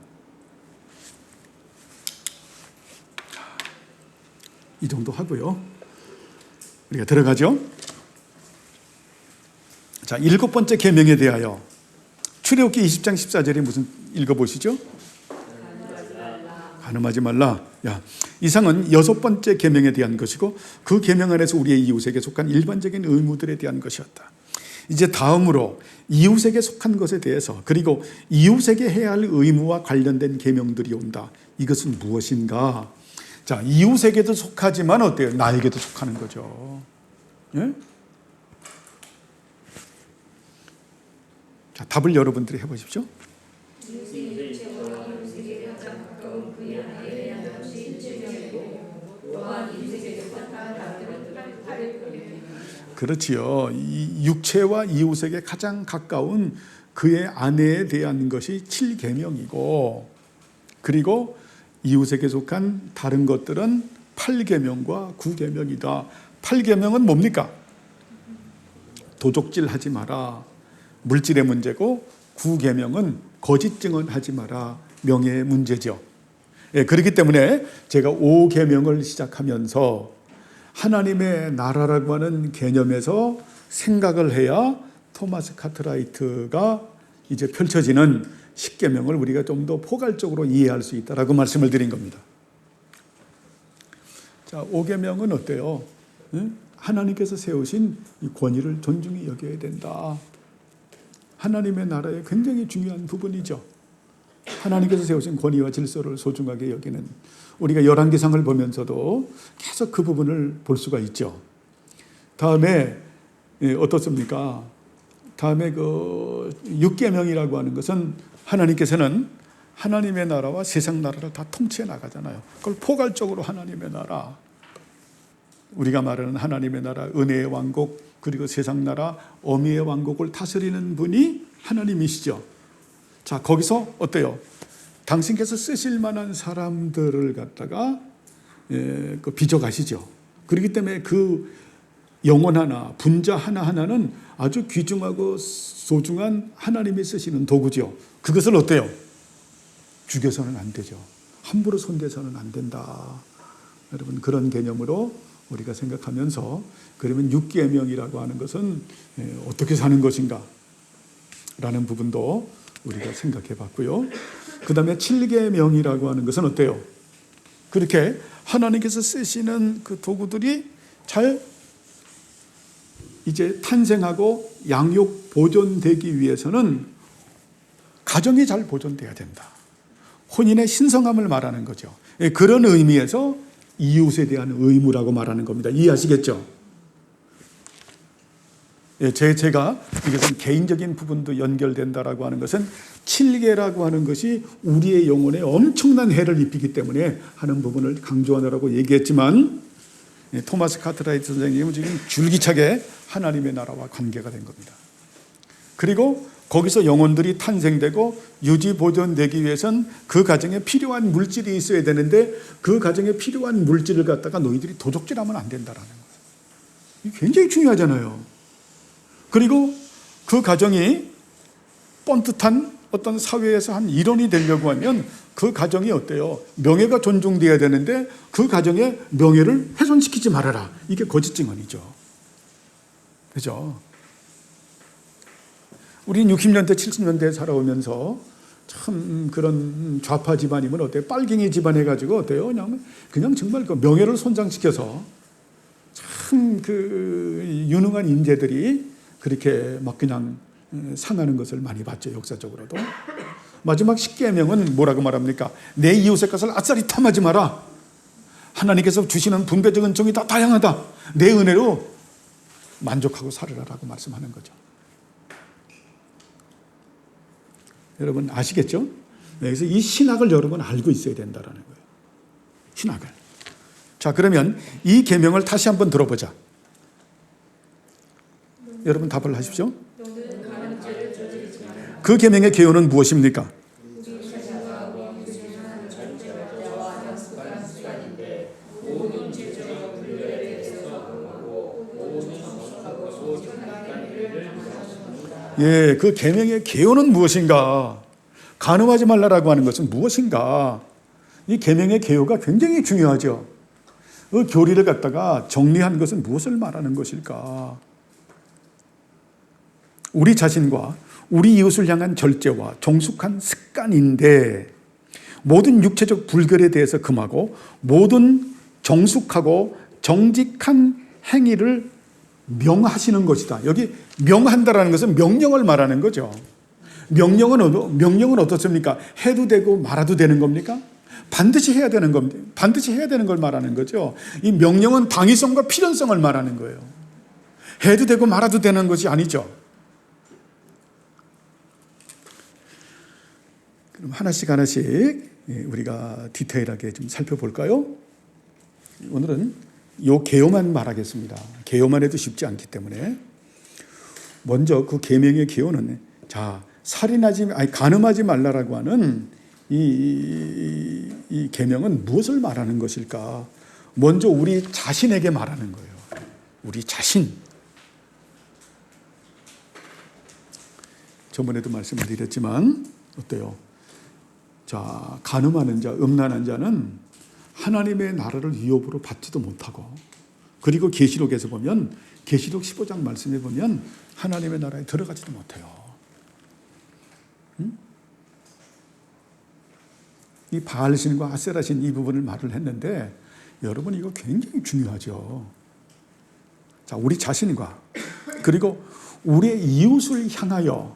이 정도 하고요. 우리가 들어가죠. 자, 7번째 계명에 대하여 출애굽기 20장 14절에 무슨 읽어보시죠? 간음하지 말라. 야, 이상은 6번째 계명에 대한 것이고 그 계명 안에서 우리의 이웃에게 속한 일반적인 의무들에 대한 것이었다. 이제 다음으로 이웃에게 속한 것에 대해서 그리고 이웃에게 해야 할 의무와 관련된 계명들이 온다. 이것은 무엇인가? 자, 이웃에게도 속하지만 어때요? 나에게도 속하는 거죠. 예? 자, 답을 여러분들이 해보십시오. 그렇지요. 이 육체와 이웃에게 가장 가까운 그의 아내에 대한 것이 7계명이고 그리고 이웃에게 속한 다른 것들은 8계명과 9계명이다. 8계명은 뭡니까? 도적질하지 마라. 물질의 문제고 9계명은 거짓 증언하지 마라. 명예의 문제죠. 예, 그렇기 때문에 제가 5계명을 시작하면서 하나님의 나라라고 하는 개념에서 생각을 해야 토마스 카트라이트가 이제 펼쳐지는 10계명을 우리가 좀 더 포괄적으로 이해할 수 있다라고 말씀을 드린 겁니다. 자, 5계명은 어때요? 하나님께서 세우신 이 권위를 존중히 여겨야 된다. 하나님의 나라의 굉장히 중요한 부분이죠. 하나님께서 세우신 권위와 질서를 소중하게 여기는, 우리가 열왕기상을 보면서도 계속 그 부분을 볼 수가 있죠. 다음에 어떻습니까? 다음에 그 6계명이라고 하는 것은 하나님께서는 하나님의 나라와 세상 나라를 다 통치해 나가잖아요. 그걸 포괄적으로 하나님의 나라, 우리가 말하는 하나님의 나라, 은혜의 왕국, 그리고 세상 나라, 어미의 왕국을 다스리는 분이 하나님이시죠. 자, 거기서 어때요? 당신께서 쓰실 만한 사람들을 갖다가 빚어가시죠. 그렇기 때문에 그 영혼 하나, 분자 하나하나는 아주 귀중하고 소중한 하나님이 쓰시는 도구죠. 그것을 어때요? 죽여서는 안 되죠. 함부로 손대서는 안 된다. 여러분, 그런 개념으로 우리가 생각하면서, 그러면 6계명이라고 하는 것은 어떻게 사는 것인가 라는 부분도 우리가 생각해 봤고요. 그 다음에 7계명이라고 하는 것은 어때요? 그렇게 하나님께서 쓰시는 그 도구들이 잘 이제 탄생하고 양육 보존되기 위해서는 가정이 잘 보존돼야 된다. 혼인의 신성함을 말하는 거죠. 그런 의미에서 이웃에 대한 의무라고 말하는 겁니다. 이해하시겠죠? 제가 이것은 개인적인 부분도 연결된다라고 하는 것은 7계라고 하는 것이 우리의 영혼에 엄청난 해를 입히기 때문에 하는 부분을 강조하느라고 얘기했지만, 토마스 카트라이트 선생님은 지금 줄기차게 하나님의 나라와 관계가 된 겁니다. 그리고 거기서 영혼들이 탄생되고 유지 보존되기 위해서는 그 가정에 필요한 물질이 있어야 되는데 그 가정에 필요한 물질을 갖다가 너희들이 도적질하면 안 된다라는 거예요. 이게 굉장히 중요하잖아요. 그리고 그 가정이 뻔듯한 어떤 사회에서 한 일원이 되려고 하면 그 가정이 어때요? 명예가 존중돼야 되는데 그 가정의 명예를 훼손시키지 말아라. 이게 거짓 증언이죠. 그죠? 우리는 60년대, 70년대에 살아오면서 참 그런 좌파 집안이면 어때요? 빨갱이 집안 해가지고 어때요? 그냥 정말 그 명예를 손상시켜서 참 그 유능한 인재들이 그렇게 막 그냥 상하는 것을 많이 봤죠. 역사적으로도. 마지막 10계명은 뭐라고 말합니까? 내 이웃의 것을 아싸리 탐하지 마라. 하나님께서 주시는 분배적 은총이 다 다양하다. 내 은혜로 만족하고 살으라라고 말씀하는 거죠. 여러분 아시겠죠? 네, 그래서 이 신학을 여러분 알고 있어야 된다라는 거예요. 신학을. 자, 그러면 이 계명을 다시 한번 들어보자. 여러분 답을 하십시오. 그 계명의 개요는 무엇입니까? 예, 그 계명의 개요는 무엇인가? 간음하지 말라라고 하는 것은 무엇인가? 이 계명의 개요가 굉장히 중요하죠. 그 교리를 갖다가 정리한 것은 무엇을 말하는 것일까? 우리 자신과 우리 이웃을 향한 절제와 종숙한 습관인데 모든 육체적 불결에 대해서 금하고 모든 정숙하고 정직한 행위를 명하시는 것이다. 여기 명한다라는 것은 명령을 말하는 거죠. 명령은 어떻습니까? 해도 되고 말아도 되는 겁니까? 반드시 해야 되는 겁니다. 반드시 해야 되는 걸 말하는 거죠. 이 명령은 당위성과 필연성을 말하는 거예요. 해도 되고 말아도 되는 것이 아니죠. 그럼 하나씩 우리가 디테일하게 좀 살펴볼까요? 오늘은 요 계요만 말하겠습니다. 계요만 해도 쉽지 않기 때문에 먼저 그 계명의 계요는 간음하지 말라라고 하는 이 계명은 무엇을 말하는 것일까? 먼저 우리 자신에게 말하는 거예요. 우리 자신. 저번에도 말씀을 드렸지만 어때요? 자, 간음하는 자, 음란한 자는 하나님의 나라를 위협으로 받지도 못하고, 그리고 계시록에서 보면 계시록 15장 말씀에 보면 하나님의 나라에 들어가지도 못해요. 이 바알신과 아세라신 이 부분을 말을 했는데 여러분 이거 굉장히 중요하죠. 자, 우리 자신과 그리고 우리의 이웃을 향하여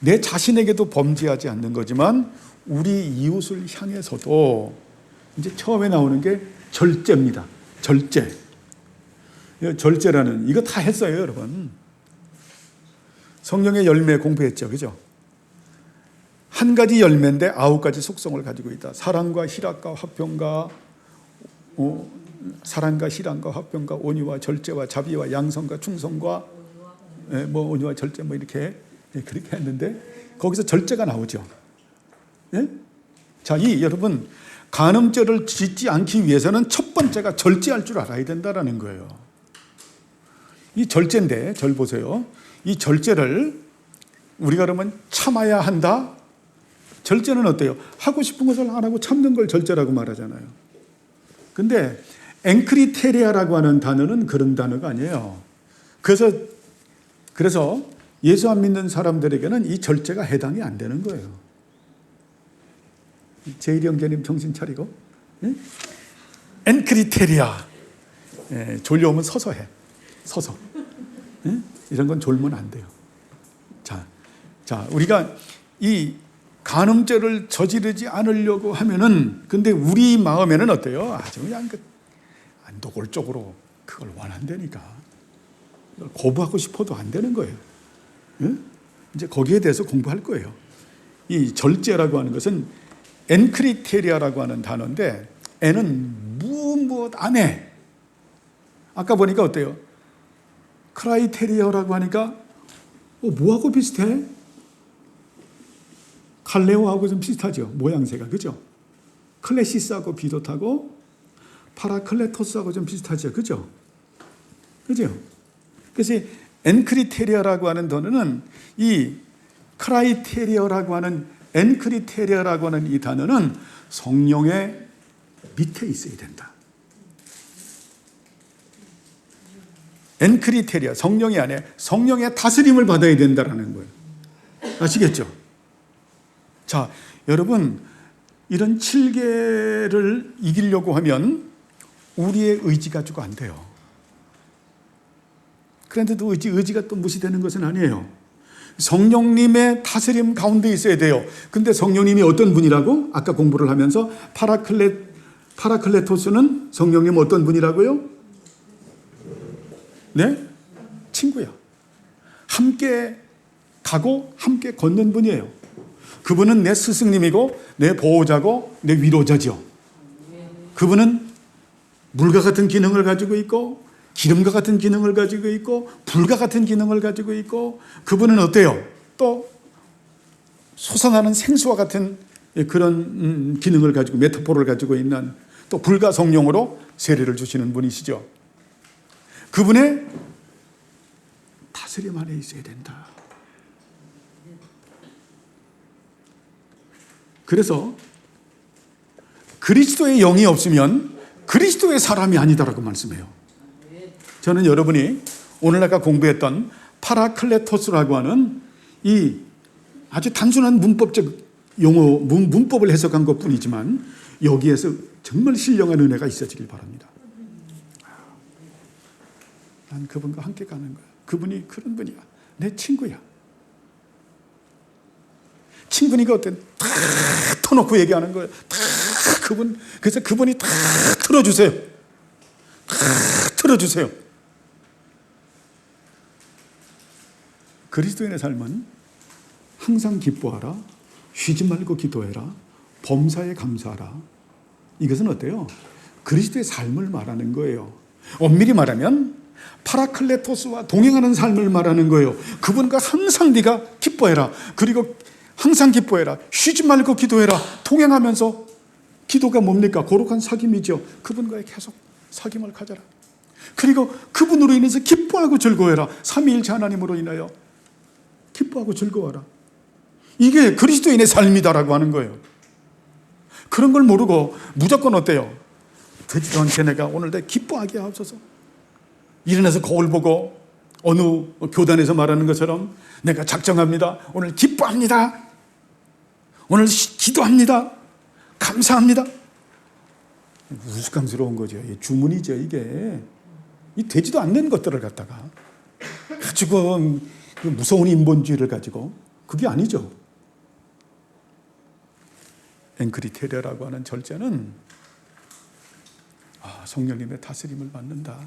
내 자신에게도 범죄하지 않는 거지만 우리 이웃을 향해서도 이제 처음에 나오는 게 절제입니다. 절제. 절제라는 이거 다 했어요, 여러분. 성령의 열매 공부했죠, 그죠? 한 가지 열매인데 9가지 속성을 가지고 있다. 사랑과 희락과 화평과 화평과 온유와 절제와 자비와 양성과 충성과 온유와 절제 이렇게 그렇게 했는데 거기서 절제가 나오죠. 예? 자, 여러분 간음죄를 짓지 않기 위해서는 첫 번째가 절제할 줄 알아야 된다라는 거예요. 이 절제인데 절 보세요. 이 절제를 우리가 그러면 참아야 한다. 절제는 어때요? 하고 싶은 것을 안 하고 참는 걸 절제라고 말하잖아요. 근데 엔크리테리아라고 하는 단어는 그런 단어가 아니에요. 그래서 예수 안 믿는 사람들에게는 이 절제가 해당이 안 되는 거예요. 제일이 형제님 정신 차리고. 예? 엔크리테리아. 졸려오면 서서 해. 서서. 예? 이런 건 졸면 안 돼요. 자, 우리가 이 간음죄를 저지르지 않으려고 하면은 근데 우리 마음에는 어때요? 아주 그냥 노골적으로 그걸 원한다니까. 거부하고 싶어도 안 되는 거예요. 예? 이제 거기에 대해서 공부할 거예요. 이 절제라고 하는 것은 엔크리테리아라고 하는 단어인데 N은 무엇 안 해. 아까 보니까 어때요? 크라이테리아라고 하니까 뭐하고 비슷해? 칼레오하고 좀 비슷하죠. 모양새가. 그죠? 클래시스하고 비슷하고 파라클레토스하고 좀 비슷하죠. 그죠? 그죠? 그래서 엔크리테리아라고 하는 단어는 이 크라이테리아라고 하는 엔크리테리아라고 하는 이 단어는 성령의 밑에 있어야 된다. 엔크리테리아, 성령이 안에 성령의 다스림을 받아야 된다라는 거예요. 아시겠죠? 자, 여러분 이런 7계를 이기려고 하면 우리의 의지 가지고 안 돼요. 그런데도 의지가 또 무시되는 것은 아니에요. 성령님의 다스림 가운데 있어야 돼요. 근데 성령님이 어떤 분이라고? 아까 공부를 하면서 파라클레토스는 성령님 어떤 분이라고요? 네? 친구야. 함께 가고 함께 걷는 분이에요. 그분은 내 스승님이고 내 보호자고 내 위로자죠. 그분은 물과 같은 기능을 가지고 있고 기름과 같은 기능을 가지고 있고 불과 같은 기능을 가지고 있고 그분은 어때요? 또 솟아나는 생수와 같은 그런 기능을 가지고 메타포를 가지고 있는 또 불과 성령으로 세례를 주시는 분이시죠. 그분의 다스림 안에 있어야 된다. 그래서 그리스도의 영이 없으면 그리스도의 사람이 아니다라고 말씀해요. 저는 여러분이 오늘 아까 공부했던 파라클레토스라고 하는 이 아주 단순한 문법적 용어, 문법을 해석한 것 뿐이지만 여기에서 정말 신령한 은혜가 있어지길 바랍니다. 난 그분과 함께 가는 거야. 그분이 그런 분이야. 내 친구야. 친구니까 어때? 다 터놓고 얘기하는 거예요. 다 그분, 그래서 그분이 다 틀어주세요. 다 틀어주세요. 그리스도인의 삶은 항상 기뻐하라, 쉬지 말고 기도해라, 범사에 감사하라. 이것은 어때요? 그리스도의 삶을 말하는 거예요. 엄밀히 말하면 파라클레토스와 동행하는 삶을 말하는 거예요. 그분과 항상 네가 기뻐해라. 그리고 항상 기뻐해라. 쉬지 말고 기도해라. 동행하면서 기도가 뭡니까? 거룩한 사귐이죠. 그분과의 계속 사귐을 가져라. 그리고 그분으로 인해서 기뻐하고 즐거워해라. 삼위일체 하나님으로 인하여 기뻐하고 즐거워하라. 이게 그리스도인의 삶이다라고 하는 거예요. 그런 걸 모르고 무조건 어때요? 되지도 않게 내가 오늘 내 기뻐하게 하옵소서. 일어나서 거울 보고 어느 교단에서 말하는 것처럼 내가 작정합니다. 오늘 기뻐합니다. 오늘 기도합니다. 감사합니다. 우스꽝스러운 거죠. 주문이죠, 이게. 이 되지도 않는 것들을 갖다가 가지고 무서운 인본주의를 가지고 그게 아니죠. 앵크리테레라고 하는 절제는 성령님의 다스림을 받는다.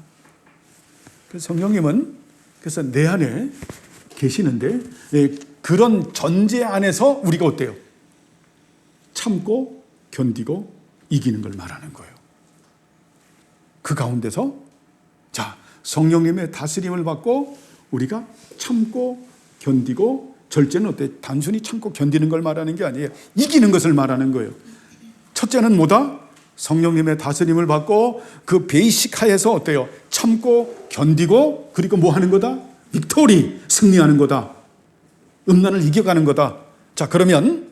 그래서 성령님은 그래서 내 안에 계시는데 그런 전제 안에서 우리가 어때요? 참고 견디고 이기는 걸 말하는 거예요. 그 가운데서 자, 성령님의 다스림을 받고 우리가 참고 견디고 절제는 어때? 단순히 참고 견디는 걸 말하는 게 아니에요. 이기는 것을 말하는 거예요. 첫째는 뭐다? 성령님의 다스림을 받고 그 베이식 하에서 어때요? 참고 견디고 그리고 뭐 하는 거다? 빅토리, 승리하는 거다. 음란을 이겨가는 거다. 자, 그러면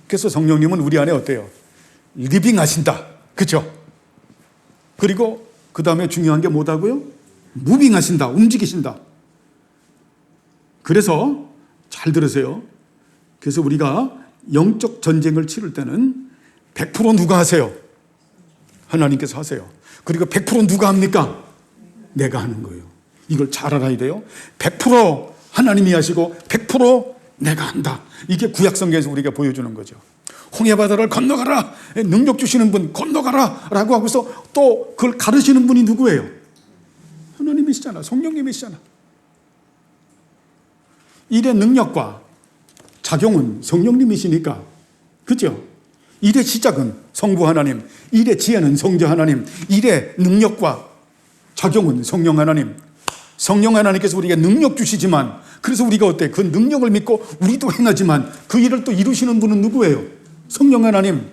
그래서 성령님은 우리 안에 어때요? 리빙 하신다. 그렇죠? 그리고 그 다음에 중요한 게 뭐다고요? 무빙 하신다. 움직이신다. 그래서 잘 들으세요. 그래서 우리가 영적 전쟁을 치를 때는 100% 누가 하세요? 하나님께서 하세요. 그리고 100% 누가 합니까? 내가 하는 거예요. 이걸 잘 알아야 돼요. 100% 하나님이 하시고 100% 내가 한다. 이게 구약성경에서 우리가 보여주는 거죠. 홍해바다를 건너가라. 능력 주시는 분 건너가라 라고 하고서 또 그걸 가르치는 분이 누구예요? 하나님이시잖아. 성령님이시잖아. 일의 능력과 작용은 성령님이시니까. 그렇죠? 일의 시작은 성부 하나님, 일의 지혜는 성자 하나님, 일의 능력과 작용은 성령 하나님. 성령 하나님께서 우리에게 능력 주시지만 그래서 우리가 어때? 그 능력을 믿고 우리도 행하지만 그 일을 또 이루시는 분은 누구예요? 성령 하나님.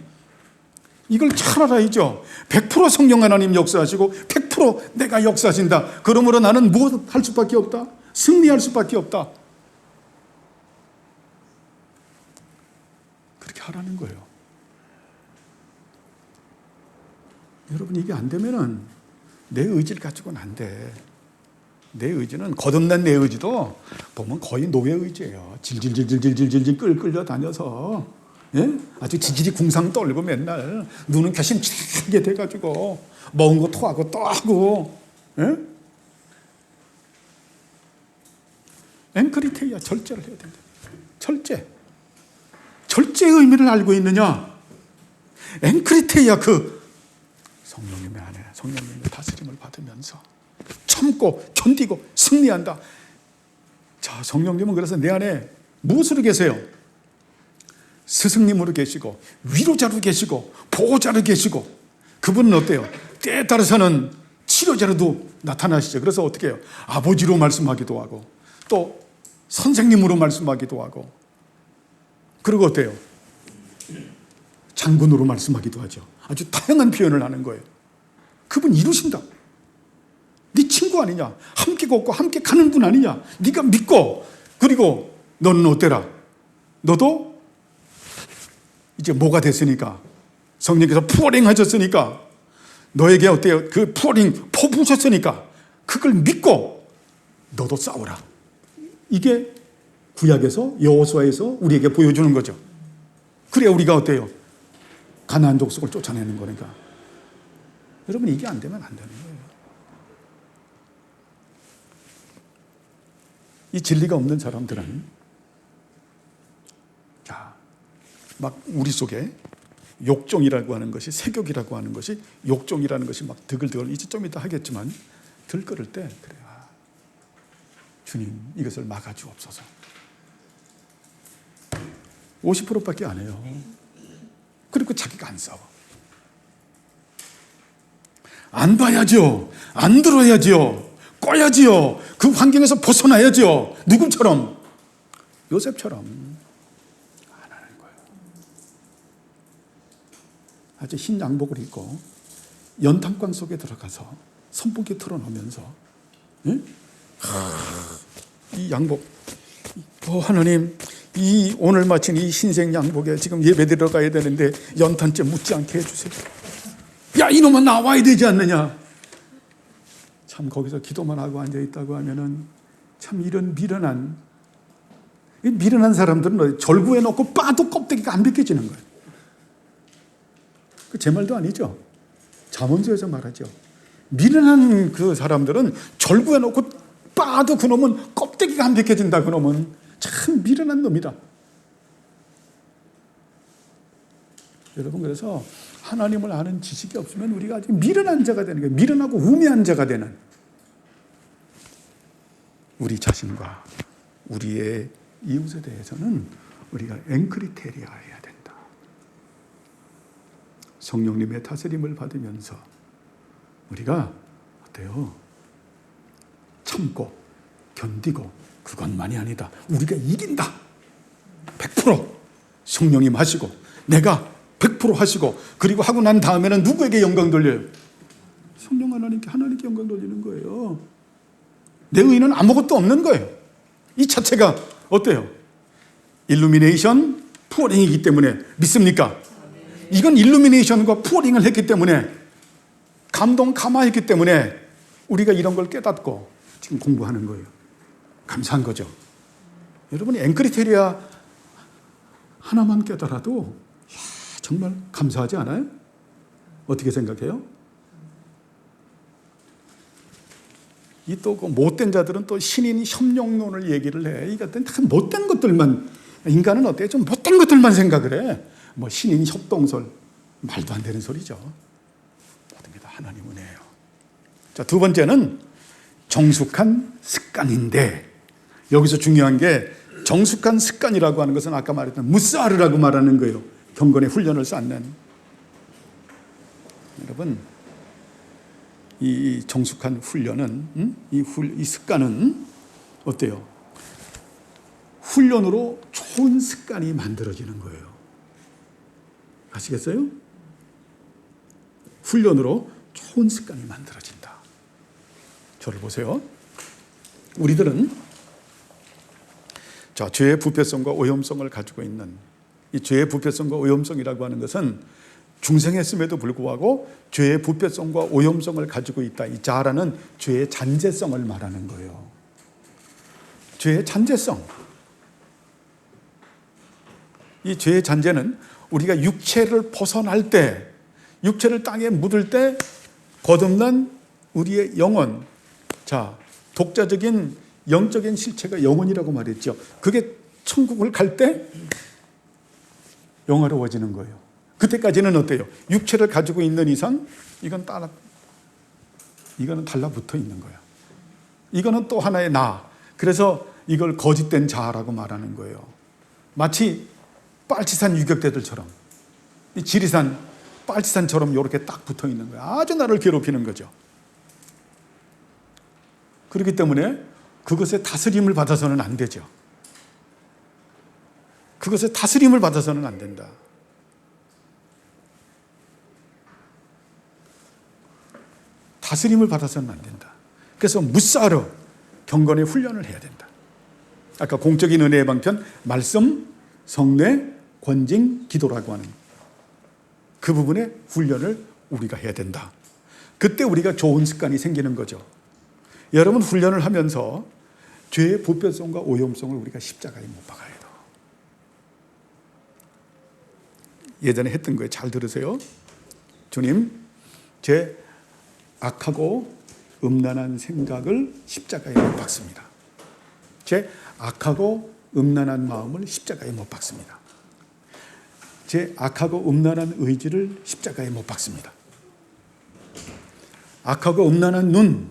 이걸 잘 알아야죠. 100% 성령 하나님 역사하시고 100% 내가 역사하신다. 그러므로 나는 뭐 할 수밖에 없다? 승리할 수밖에 없다. 그렇게 하라는 거예요. 여러분 이게 안 되면은 내 의지를 가지고는 안 돼. 내 의지는 거듭난 내 의지도 보면 거의 노예 의지예요. 질질질질질질질 끌려 다녀서 아주 지질이 궁상 떨고 맨날 눈은 갸심치게 돼가지고 먹은 거 토하고 또 하고 앵크리테이아 절제를 해야 된다. 절제의 의미를 알고 있느냐? 앵크리테이아 그 성령님의 안에 성령님의 다스림을 받으면서 참고 견디고 승리한다. 자, 성령님은 그래서 내 안에 무엇으로 계세요? 스승님으로 계시고 위로자로 계시고 보호자로 계시고 그분은 어때요? 때에 따라서는 치료자로도 나타나시죠. 그래서 어떻게 해요? 아버지로 말씀하기도 하고 또 선생님으로 말씀하기도 하고 그리고 어때요? 장군으로 말씀하기도 하죠. 아주 다양한 표현을 하는 거예요. 그분 이루신다. 네 친구 아니냐? 함께 걷고 함께 가는 분 아니냐? 네가 믿고 그리고 너는 어때라? 너도 이제 뭐가 됐으니까 성령께서 푸어링 하셨으니까 너에게 어때요? 그 푸어링 퍼부으셨으니까 그걸 믿고 너도 싸우라. 이게 구약에서 여호수아에서 우리에게 보여주는 거죠. 그래야 우리가 어때요? 가나안 족속을 쫓아내는 거니까. 여러분 이게 안 되면 안 되는 거예요. 이 진리가 없는 사람들은 막 우리 속에 욕종이라고 하는 것이 세욕이라고 하는 것이 욕종이라는 것이 막 드글드글 이제 좀 이따 하겠지만 들끓을 때 그래 주님 이것을 막아주옵소서. 50%밖에 안 해요. 그리고 자기가 안 싸워. 안 봐야죠. 안 들어야죠. 꺼야지요. 그 환경에서 벗어나야죠. 누구처럼? 요셉처럼 안 하는 거예요. 아주 흰 양복을 입고 연탄광 속에 들어가서 선풍기 틀어놓으면서 이 양복 하나님 이 오늘 마친 이 흰색 양복에 지금 예배 들어가야 되는데 연탄재 묻지 않게 해주세요. 야 이놈아 나와야 되지 않느냐. 참 거기서 기도만 하고 앉아있다고 하면은 참 이런 미련한 사람들은 절구에 넣고 빠도 껍데기가 안 벗겨지는 거예요. 제 말도 아니죠. 잠언서에서 말하죠. 미련한 그 사람들은 절구에 넣고 빠도 그놈은 껍데기가 안 벗겨진다. 그놈은 참 미련한 놈이다. 여러분 그래서 하나님을 아는 지식이 없으면 우리가 아주 미련한 자가 되는 거예요. 미련하고 우매한 자가 되는 우리 자신과 우리의 이웃에 대해서는 우리가 엔크리테리아 해야 된다. 성령님의 다스림을 받으면서 우리가 어때요? 참고 견디고 그것만이 아니다. 우리가 이긴다. 100% 성령님 하시고 내가 100% 하시고 그리고 하고 난 다음에는 누구에게 영광 돌려요? 성령 하나님께 영광 돌리는 거예요. 내 의는 아무것도 없는 거예요. 이 자체가 어때요? 일루미네이션 푸어링이기 때문에 믿습니까? 이건 일루미네이션과 푸어링을 했기 때문에 감동 감화했기 때문에 우리가 이런 걸 깨닫고 지금 공부하는 거예요. 감사한 거죠. 여러분이 엔크리테리아 하나만 깨달아도 정말 감사하지 않아요? 어떻게 생각해요? 이 또 그 못된 자들은 또 신인 협력론을 얘기를 해. 이 같은 다 못된 것들만 인간은 어때요? 좀 못된 것들만 생각을 해. 뭐 신인 협동설 말도 안 되는 소리죠. 모든 게 다 하나님 은혜예요. 자, 두 번째는 정숙한 습관인데 여기서 중요한 게 정숙한 습관이라고 하는 것은 아까 말했던 무사르라고 말하는 거예요. 경건의 훈련을 쌓는. 여러분 이 정숙한 훈련은 이 습관은 어때요? 훈련으로 좋은 습관이 만들어지는 거예요. 아시겠어요? 훈련으로 좋은 습관이 만들어진다. 저를 보세요. 우리들은 자, 죄의 부패성과 오염성을 가지고 있는 이 죄의 부패성과 오염성이라고 하는 것은 중생했음에도 불구하고 죄의 부패성과 오염성을 가지고 있다. 이 자라는 죄의 잔재성을 말하는 거예요. 죄의 잔재성. 이 죄의 잔재는 우리가 육체를 벗어날 때, 육체를 땅에 묻을 때 거듭난 우리의 영혼, 자, 독자적인 영적인 실체가 영혼이라고 말했죠. 그게 천국을 갈 때 영화로워지는 거예요. 그때까지는 어때요? 육체를 가지고 있는 이상 이거는 달라붙어 있는 거야. 이거는 또 하나의 나. 그래서 이걸 거짓된 자라고 말하는 거예요. 마치 빨치산 유격대들처럼, 이 지리산 빨치산처럼 이렇게 딱 붙어 있는 거예요. 아주 나를 괴롭히는 거죠. 그렇기 때문에 그것에 다스림을 받아서는 안 되죠. 그것에 다스림을 받아서는 안 된다. 다스림을 받아서는 안 된다. 그래서 무사로 경건의 훈련을 해야 된다. 아까 공적인 은혜의 방편, 말씀, 성례, 권징, 기도라고 하는 그 부분의 훈련을 우리가 해야 된다. 그때 우리가 좋은 습관이 생기는 거죠. 여러분, 훈련을 하면서 죄의 보편성과 오염성을 우리가 십자가에 못 박아야 돼요. 예전에 했던 거에 잘 들으세요. 주님, 제 악하고 음란한 생각을 십자가에 못 박습니다. 제 악하고 음란한 마음을 십자가에 못 박습니다. 제 악하고 음란한 의지를 십자가에 못 박습니다. 악하고 음란한 눈,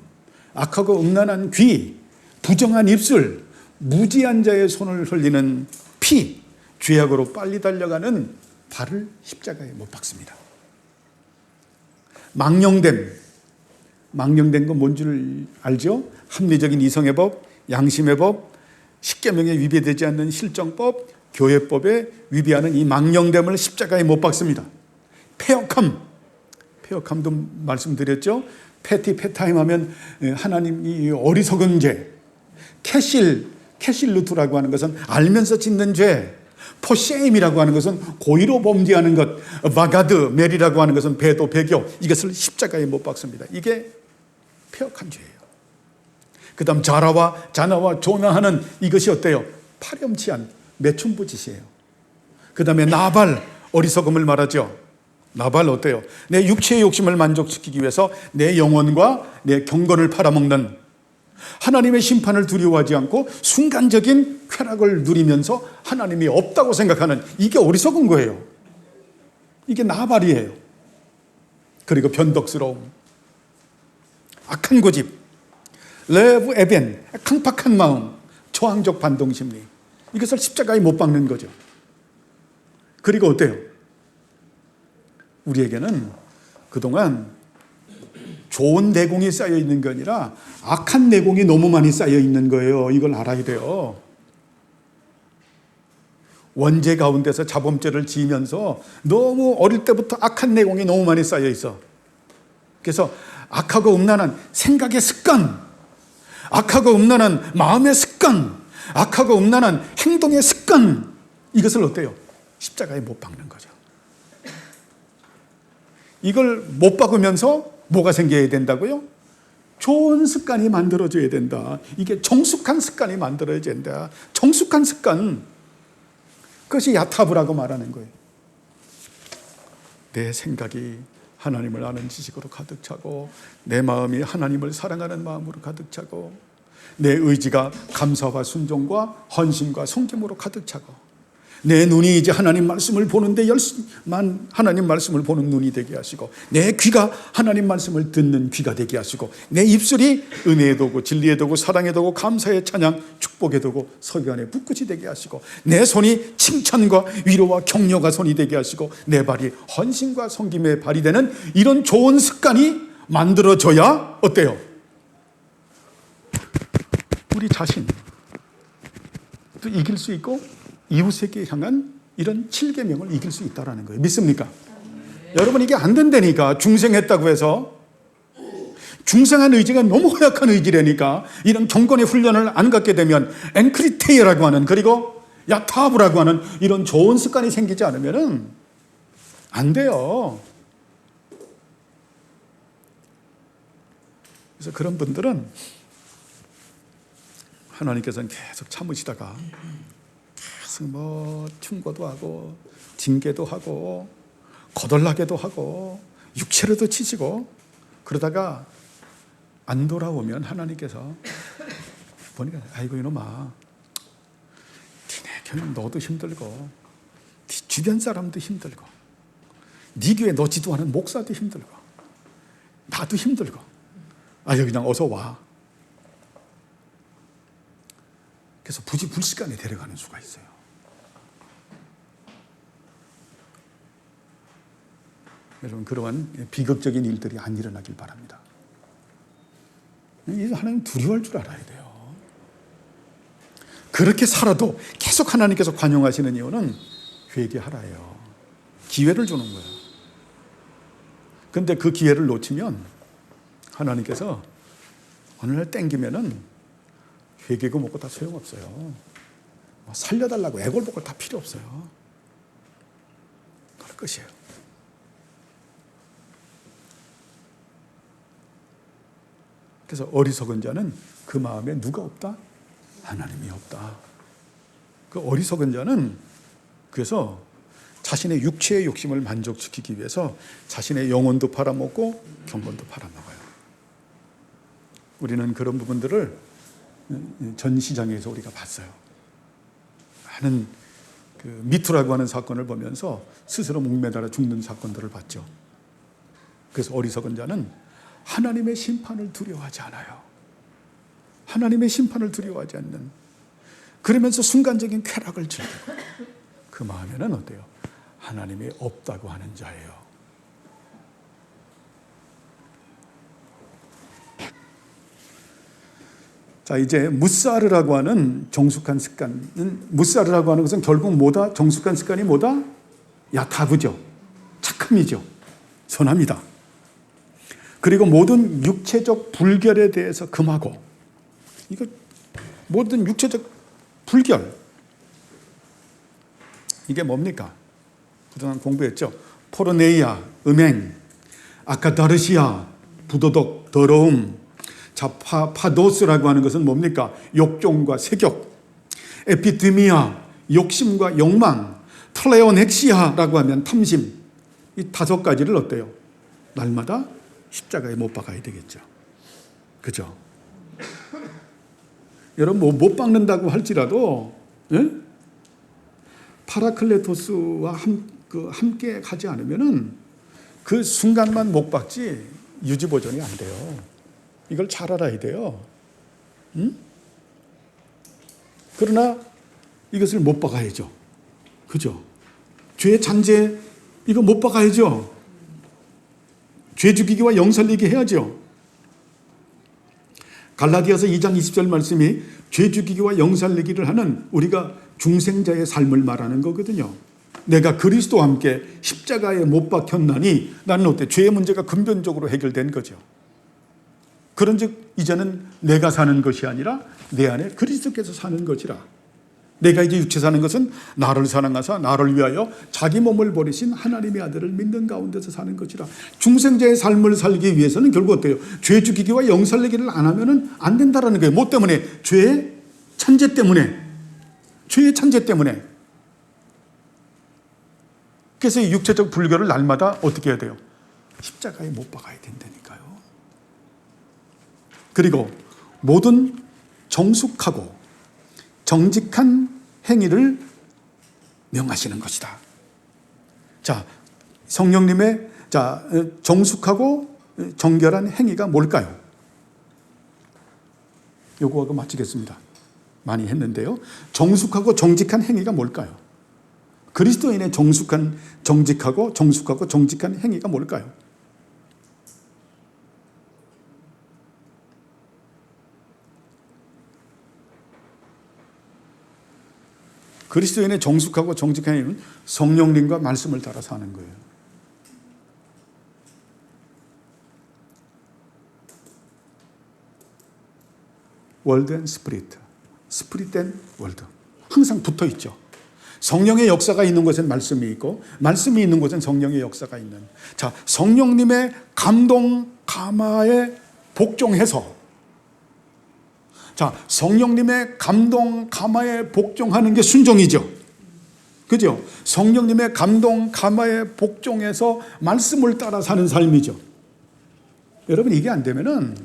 악하고 음란한 귀, 부정한 입술, 무지한 자의 손을 흘리는 피, 죄악으로 빨리 달려가는 발을 십자가에 못 박습니다. 망령된 건 뭔 줄 알죠? 합리적인 이성의 법, 양심의 법, 십계명에 위배되지 않는 실정법, 교회법에 위배하는 이 망령됨을 십자가에 못 박습니다. 폐역함도 말씀드렸죠. 패타임 하면 하나님이 어리석은 죄, 캐실루트라고 하는 것은 알면서 짓는 죄, 포쉐임이라고 하는 것은 고의로 범죄하는 것, 바가드, 메리라고 하는 것은 배도 배교, 이것을 십자가에 못 박습니다. 이게 폐역한 죄예요. 그 다음 자나와 조나하는 이것이 어때요? 파렴치한 매춘부짓이에요. 그 다음에 나발, 어리석음을 말하죠. 나발 어때요? 내 육체의 욕심을 만족시키기 위해서 내 영혼과 내 경건을 팔아먹는, 하나님의 심판을 두려워하지 않고 순간적인 쾌락을 누리면서 하나님이 없다고 생각하는, 이게 어리석은 거예요. 이게 나발이에요. 그리고 변덕스러움, 악한 고집, 레브 에벤, 강팍한 마음, 저항적 반동심리, 이것을 십자가에 못 박는 거죠. 그리고 어때요? 우리에게는 그동안 좋은 내공이 쌓여 있는 게 아니라 악한 내공이 너무 많이 쌓여 있는 거예요. 이걸 알아야 돼요. 원죄 가운데서 자범죄를 지으면서 너무 어릴 때부터 악한 내공이 너무 많이 쌓여 있어. 그래서 악하고 음란한 생각의 습관, 악하고 음란한 마음의 습관, 악하고 음란한 행동의 습관, 이것을 어때요? 십자가에 못 박는 거죠. 이걸 못 박으면서 뭐가 생겨야 된다고요? 좋은 습관이 만들어져야 된다. 이게 정숙한 습관이 만들어야 된다. 정숙한 습관, 그것이 야타브라고 말하는 거예요. 내 생각이 하나님을 아는 지식으로 가득 차고, 내 마음이 하나님을 사랑하는 마음으로 가득 차고, 내 의지가 감사와 순종과 헌신과 성김으로 가득 차고, 내 눈이 이제 하나님 말씀을 보는데 열심만 하나님 말씀을 보는 눈이 되게 하시고, 내 귀가 하나님 말씀을 듣는 귀가 되게 하시고, 내 입술이 은혜의 도구, 진리의 도구, 사랑의 도구, 감사의 찬양, 축복의 도구, 서기관의 붓끝이 되게 하시고, 내 손이 칭찬과 위로와 격려가 손이 되게 하시고, 내 발이 헌신과 섬김의 발이 되는 이런 좋은 습관이 만들어져야 어때요? 우리 자신 또 이길 수 있고 이웃에게 향한 이런 7계명을 이길 수 있다는 거예요. 믿습니까? 여러분, 이게 안 된다니까. 중생했다고 해서. 중생한 의지가 너무 허약한 의지라니까. 이런 경건의 훈련을 안 갖게 되면 엔크리테이라고 하는, 그리고 야타브라고 하는 이런 좋은 습관이 생기지 않으면 안 돼요. 그래서 그런 분들은 하나님께서는 계속 참으시다가 뭐 충고도 하고 징계도 하고 거덜나게도 하고 육체로도 치시고, 그러다가 안 돌아오면 하나님께서 보니까, 아이고 이놈아, 니네 교회 너도 힘들고 네 주변 사람도 힘들고 네 교회 너 지도하는 목사도 힘들고 나도 힘들고, 아 여기 그냥 어서 와. 그래서 부지불식간에 데려가는 수가 있어요. 여러분 그러한 비극적인 일들이 안 일어나길 바랍니다. 하나님 두려워할 줄 알아야 돼요. 그렇게 살아도 계속 하나님께서 관용하시는 이유는 회개하라예요. 기회를 주는 거예요. 근데 그 기회를 놓치면 하나님께서 어느 날 땡기면은 회개고 뭐고 다 소용없어요. 살려달라고 애걸복걸 다 필요 없어요. 그럴 것이에요. 그래서 어리석은 자는 그 마음에 누가 없다? 하나님이 없다. 그 어리석은 자는 그래서 자신의 육체의 욕심을 만족시키기 위해서 자신의 영혼도 팔아먹고 경건도 팔아먹어요. 우리는 그런 부분들을 전 시장에서 우리가 봤어요. 많은 그 미투라고 하는 사건을 보면서 스스로 목매달아 죽는 사건들을 봤죠. 그래서 어리석은 자는 하나님의 심판을 두려워하지 않아요. 하나님의 심판을 두려워하지 않는, 그러면서 순간적인 쾌락을 즐기고 그 마음에는 어때요? 하나님이 없다고 하는 자예요. 자, 이제 무사르라고 하는 정숙한 습관은, 무사르라고 하는 것은 결국 뭐다? 정숙한 습관이 뭐다? 야타부죠. 착함이죠. 선합니다. 그리고 모든 육체적 불결에 대해서 금하고, 이거 모든 육체적 불결, 이게 뭡니까? 그동안 공부했죠. 포르네이아, 음행, 아카다르시아, 부도덕, 더러움. 자, 파도스라고 하는 것은 뭡니까? 욕종과 세격. 에피드미아, 욕심과 욕망. 플레오넥시아라고 하면 탐심. 이 5가지를 어때요? 날마다 십자가에 못 박아야 되겠죠. 그죠? 여러분 못 박는다고 할지라도, 예? 파라클레토스와 함께 가지 않으면은 그 순간만 못 박지 유지 보존이 안 돼요. 이걸 잘 알아야 돼요. 응? 그러나 이것을 못 박아야죠. 그죠? 죄의 잔재, 이거 못 박아야죠. 죄 죽이기와 영살리기 해야죠. 갈라디아서 2장 20절 말씀이 죄 죽이기와 영살리기를 하는 우리가 중생자의 삶을 말하는 거거든요. 내가 그리스도와 함께 십자가에 못 박혔나니 나는 어때? 죄의 문제가 근본적으로 해결된 거죠. 그런즉 이제는 내가 사는 것이 아니라 내 안에 그리스도께서 사는 것이라. 내가 이제 육체 사는 것은 나를 사랑하사 나를 위하여 자기 몸을 버리신 하나님의 아들을 믿는 가운데서 사는 것이라. 중생자의 삶을 살기 위해서는 결국 어때요? 죄 죽이기와 영살리기를 안 하면은 안 된다라는 거예요. 뭐 때문에? 죄의 찬재 때문에. 죄의 찬재 때문에. 그래서 이 육체적 불결을 날마다 어떻게 해야 돼요? 십자가에 못 박아야 된다니까요. 그리고 모든 정숙하고 정직한 행위를 명하시는 것이다. 자, 성령님의 정숙하고 정결한 행위가 뭘까요? 요거하고 마치겠습니다. 많이 했는데요. 정숙하고 정직한 행위가 뭘까요? 그리스도인의 정직하고 정직한 행위가 뭘까요? 그리스도인의 정숙하고 정직한 행위는 성령님과 말씀을 따라 사는 거예요. 월드 앤 스피릿, 스피릿 앤 월드. 항상 붙어 있죠. 성령의 역사가 있는 곳엔 말씀이 있고, 말씀이 있는 곳엔 성령의 역사가 있는. 자, 성령님의 감동, 감화에 복종해서, 자, 성령님의 감동, 감화에 복종하는 게 순종이죠. 그죠? 성령님의 감동, 감화에 복종해서 말씀을 따라 사는 삶이죠. 여러분, 이게 안 되면은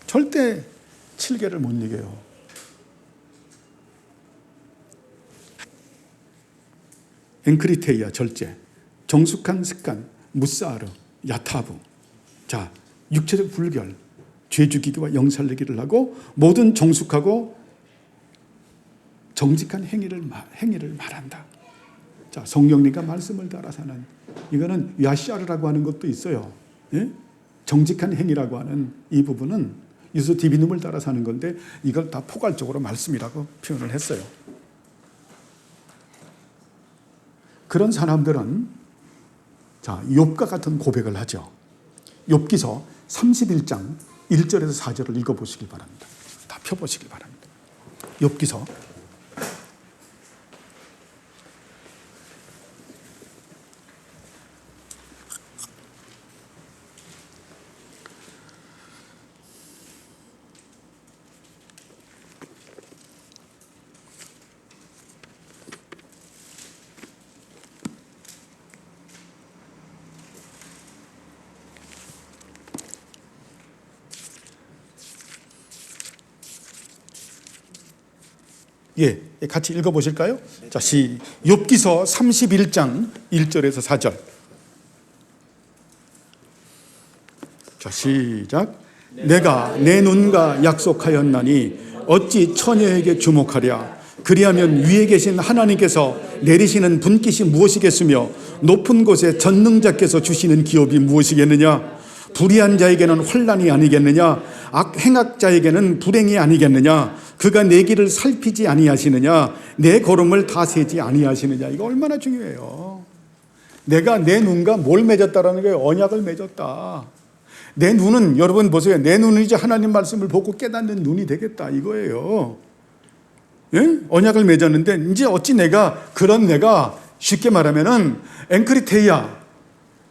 절대 7계를 못 이겨요. 엔크리테이아, 절제, 정숙한 습관, 무사르, 야타부. 자, 육체적 불결, 죄 죽이기와 영살리기를 하고 모든 정숙하고 정직한 행위를 말한다. 자, 성령님과 말씀을 따라 사는, 이거는 야시아르라고 하는 것도 있어요. 예? 정직한 행위라고 하는 이 부분은 예수 디비눔을 따라 사는 건데, 이걸 다 포괄적으로 말씀이라고 표현을 했어요. 그런 사람들은 자, 욥과 같은 고백을 하죠. 욥기서 31장 1절에서 4절을 읽어보시길 바랍니다. 다 펴보시길 바랍니다. 욥기서 예, 같이 읽어보실까요? 자, 욥기서 31장 1절에서 4절. 자, 시작. 내가 내 눈과 약속하였나니 어찌 처녀에게 주목하랴. 그리하면 위에 계신 하나님께서 내리시는 분깃이 무엇이겠으며 높은 곳에 전능자께서 주시는 기업이 무엇이겠느냐. 불의한 자에게는 환난이 아니겠느냐. 행악자에게는 불행이 아니겠느냐. 그가 내 길을 살피지 아니하시느냐. 내 걸음을 다 세지 아니하시느냐. 이거 얼마나 중요해요. 내가 내 눈과 뭘 맺었다라는 거예요. 언약을 맺었다. 내 눈은, 여러분 보세요. 내 눈은 이제 하나님 말씀을 보고 깨닫는 눈이 되겠다 이거예요. 예? 언약을 맺었는데 이제 어찌 내가 쉽게 말하면은 앵크리테이아,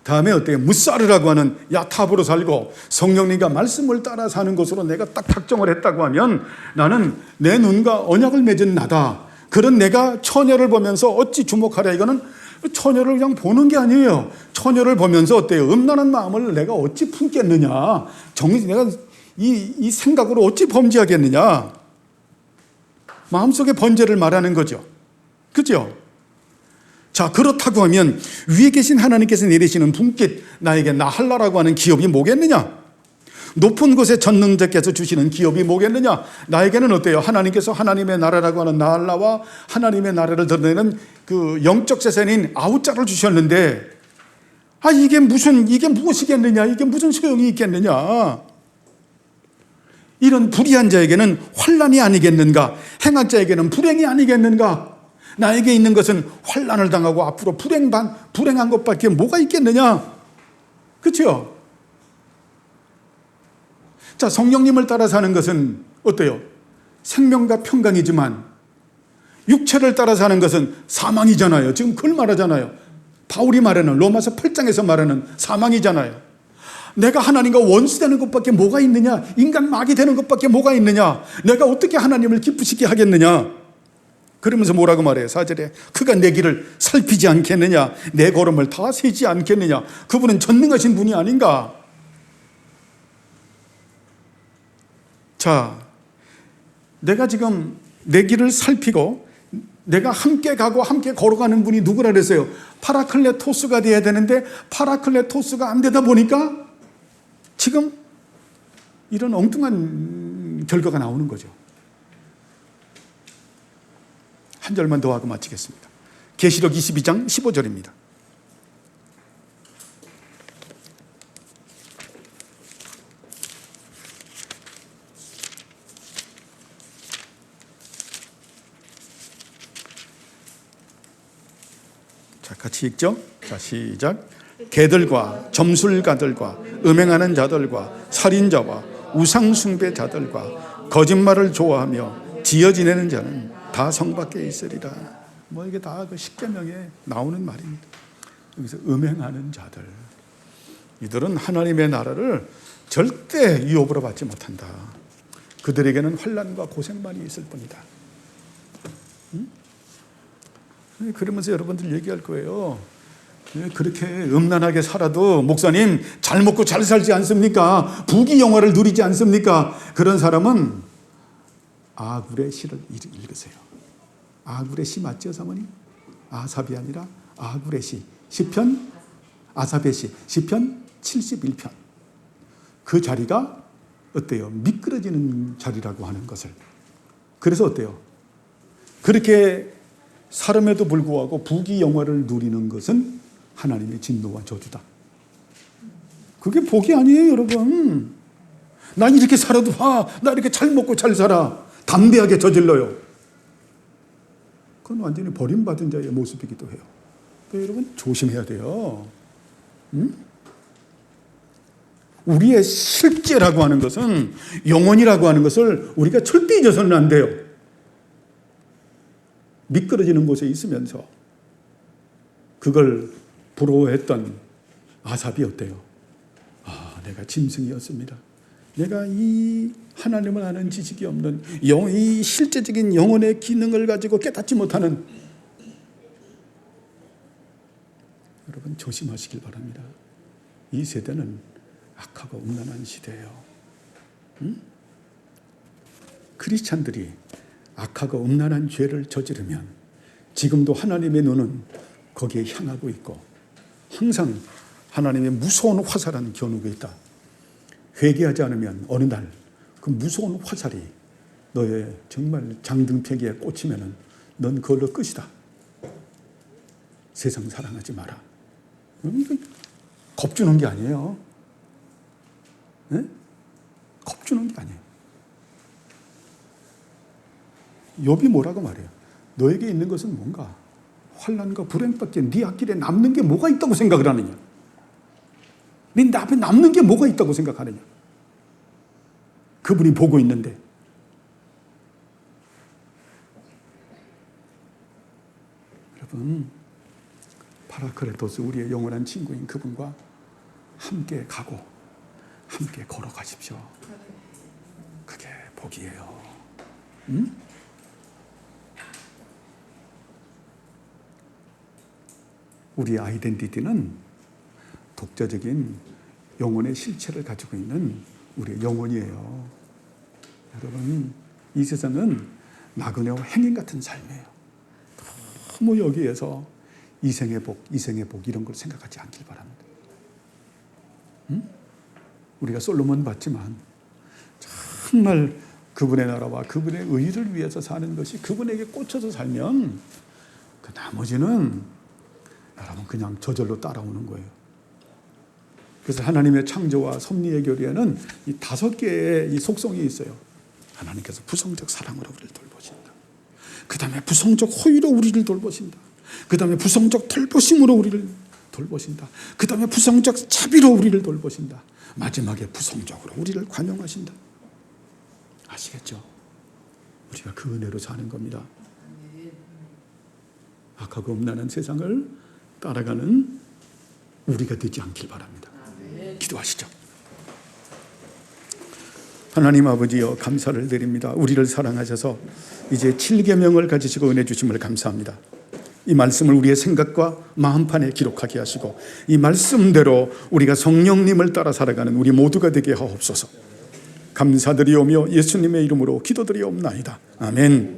다음에 어때요? 무사르라고 하는 야탑으로 살고 성령님과 말씀을 따라 사는 것으로 내가 딱 작정을 했다고 하면 나는 내 눈과 언약을 맺은 나다. 그런 내가 처녀를 보면서 어찌 주목하랴. 이거는 처녀를 그냥 보는 게 아니에요. 처녀를 보면서 어때요? 음란한 마음을 내가 어찌 품겠느냐. 내가 이 생각으로 어찌 범죄하겠느냐. 마음속의 번제를 말하는 거죠. 그죠? 자, 그렇다고 하면 위에 계신 하나님께서 내리시는 분깃, 나에게 나할라라고 하는 기업이 뭐겠느냐? 높은 곳에 전능자께서 주시는 기업이 뭐겠느냐? 나에게는 어때요? 하나님께서 하나님의 나라라고 하는 나할라와 하나님의 나라를 드러내는 그 영적 재산인 아우자를 주셨는데, 이게 무엇이겠느냐? 이게 무슨 소용이 있겠느냐? 이런 불의한 자에게는 환난이 아니겠는가? 행악자에게는 불행이 아니겠는가? 나에게 있는 것은 환난을 당하고 앞으로 불행한 것밖에 뭐가 있겠느냐? 그렇죠? 자, 성령님을 따라 사는 것은 어때요? 생명과 평강이지만 육체를 따라 사는 것은 사망이잖아요. 지금 그걸 말하잖아요. 바울이 말하는 로마서 8장에서 말하는 사망이잖아요. 내가 하나님과 원수되는 것밖에 뭐가 있느냐? 인간 막이 되는 것밖에 뭐가 있느냐? 내가 어떻게 하나님을 기쁘시게 하겠느냐? 그러면서 뭐라고 말해요? 4절에 그가 내 길을 살피지 않겠느냐. 내 걸음을 다 세지 않겠느냐. 그분은 전능하신 분이 아닌가. 자, 내가 지금 내 길을 살피고 내가 함께 가고 함께 걸어가는 분이 누구라 그랬어요? 파라클레토스가 돼야 되는데 파라클레토스가 안 되다 보니까 지금 이런 엉뚱한 결과가 나오는 거죠. 한 절만 더 하고 마치겠습니다. 계시록 22장 15절입니다. 자, 같이 읽죠? 자, 시작. 개들과 점술가들과 음행하는 자들과 살인자와 우상숭배자들과 거짓말을 좋아하며 지어 지내는 자는 다 성 밖에 있으리라. 이게 다 그 십계명에 나오는 말입니다. 여기서 음행하는 자들, 이들은 하나님의 나라를 절대 유업으로 받지 못한다. 그들에게는 환난과 고생만이 있을 뿐이다. 그러면서 여러분들 얘기할 거예요. 그렇게 음란하게 살아도 목사님 잘 먹고 잘 살지 않습니까? 부귀 영화를 누리지 않습니까? 그런 사람은 아굴의 시를 읽으세요. 아굴의 시 맞죠, 사모님? 아삽이 아니라 아굴의 시. 시편, 아삽의 시. 시편 71편. 그 자리가 어때요? 미끄러지는 자리라고 하는 것을. 그래서 어때요? 그렇게 사람에도 불구하고 부귀 영화를 누리는 것은 하나님의 진노와 저주다. 그게 복이 아니에요, 여러분. 나 이렇게 살아도 봐. 나 이렇게 잘 먹고 잘 살아. 담대하게 저질러요. 그건 완전히 버림받은 자의 모습이기도 해요. 그러니까 여러분 조심해야 돼요. 우리의 실제라고 하는 것은, 영혼이라고 하는 것을 우리가 절대 잊어서는 안 돼요. 미끄러지는 곳에 있으면서 그걸 부러워했던 아삽이 어때요? 내가 짐승이었습니다. 내가 이 하나님을 아는 지식이 없는 이 실제적인 영혼의 기능을 가지고 깨닫지 못하는, 여러분 조심하시길 바랍니다. 이 세대는 악하고 음란한 시대예요. 크리스찬들이 악하고 음란한 죄를 저지르면 지금도 하나님의 눈은 거기에 향하고 있고 항상 하나님의 무서운 화살은 겨누고 있다. 회개하지 않으면 어느 날 그 무서운 화살이 너의 정말 장등패기에 꽂히면은 넌 그걸로 끝이다. 세상 사랑하지 마라. 겁주는 게 아니에요. 네? 겁주는 게 아니에요. 욥이 뭐라고 말해요? 너에게 있는 것은 뭔가? 환난과 불행밖에 네 앞길에 남는 게 뭐가 있다고 생각을 하느냐? 네 앞에 남는 게 뭐가 있다고 생각하느냐? 그분이 보고 있는데. 여러분, 파라크레토스, 우리의 영원한 친구인 그분과 함께 가고 함께 걸어가십시오. 그게 복이에요. 우리의 아이덴티티는 독자적인 영혼의 실체를 가지고 있는 우리의 영혼이에요. 여러분, 이 세상은 나그네와 행인 같은 삶이에요. 너무 여기에서 이생의 복 이런 걸 생각하지 않길 바랍니다. 우리가 솔로몬 봤지만 정말 그분의 나라와 그분의 의를 위해서 사는 것이, 그분에게 꽂혀서 살면 그 나머지는 여러분 그냥 저절로 따라오는 거예요. 그래서 하나님의 창조와 섭리의 교리에는 이 5개의 이 속성이 있어요. 하나님께서 부성적 사랑으로 우리를 돌보신다. 그 다음에 부성적 호의로 우리를 돌보신다. 그 다음에 부성적 돌보심으로 우리를 돌보신다. 그 다음에 부성적 자비로 우리를 돌보신다. 마지막에 부성적으로 우리를 관용하신다. 아시겠죠? 우리가 그 은혜로 사는 겁니다. 악하고 음란한 세상을 따라가는 우리가 되지 않길 바랍니다. 기도하시죠. 하나님 아버지여, 감사를 드립니다. 우리를 사랑하셔서 이제 7계명을 가지시고 은혜 주심을 감사합니다. 이 말씀을 우리의 생각과 마음판에 기록하게 하시고 이 말씀대로 우리가 성령님을 따라 살아가는 우리 모두가 되게 하옵소서. 감사드리오며 예수님의 이름으로 기도드리옵나이다. 아멘.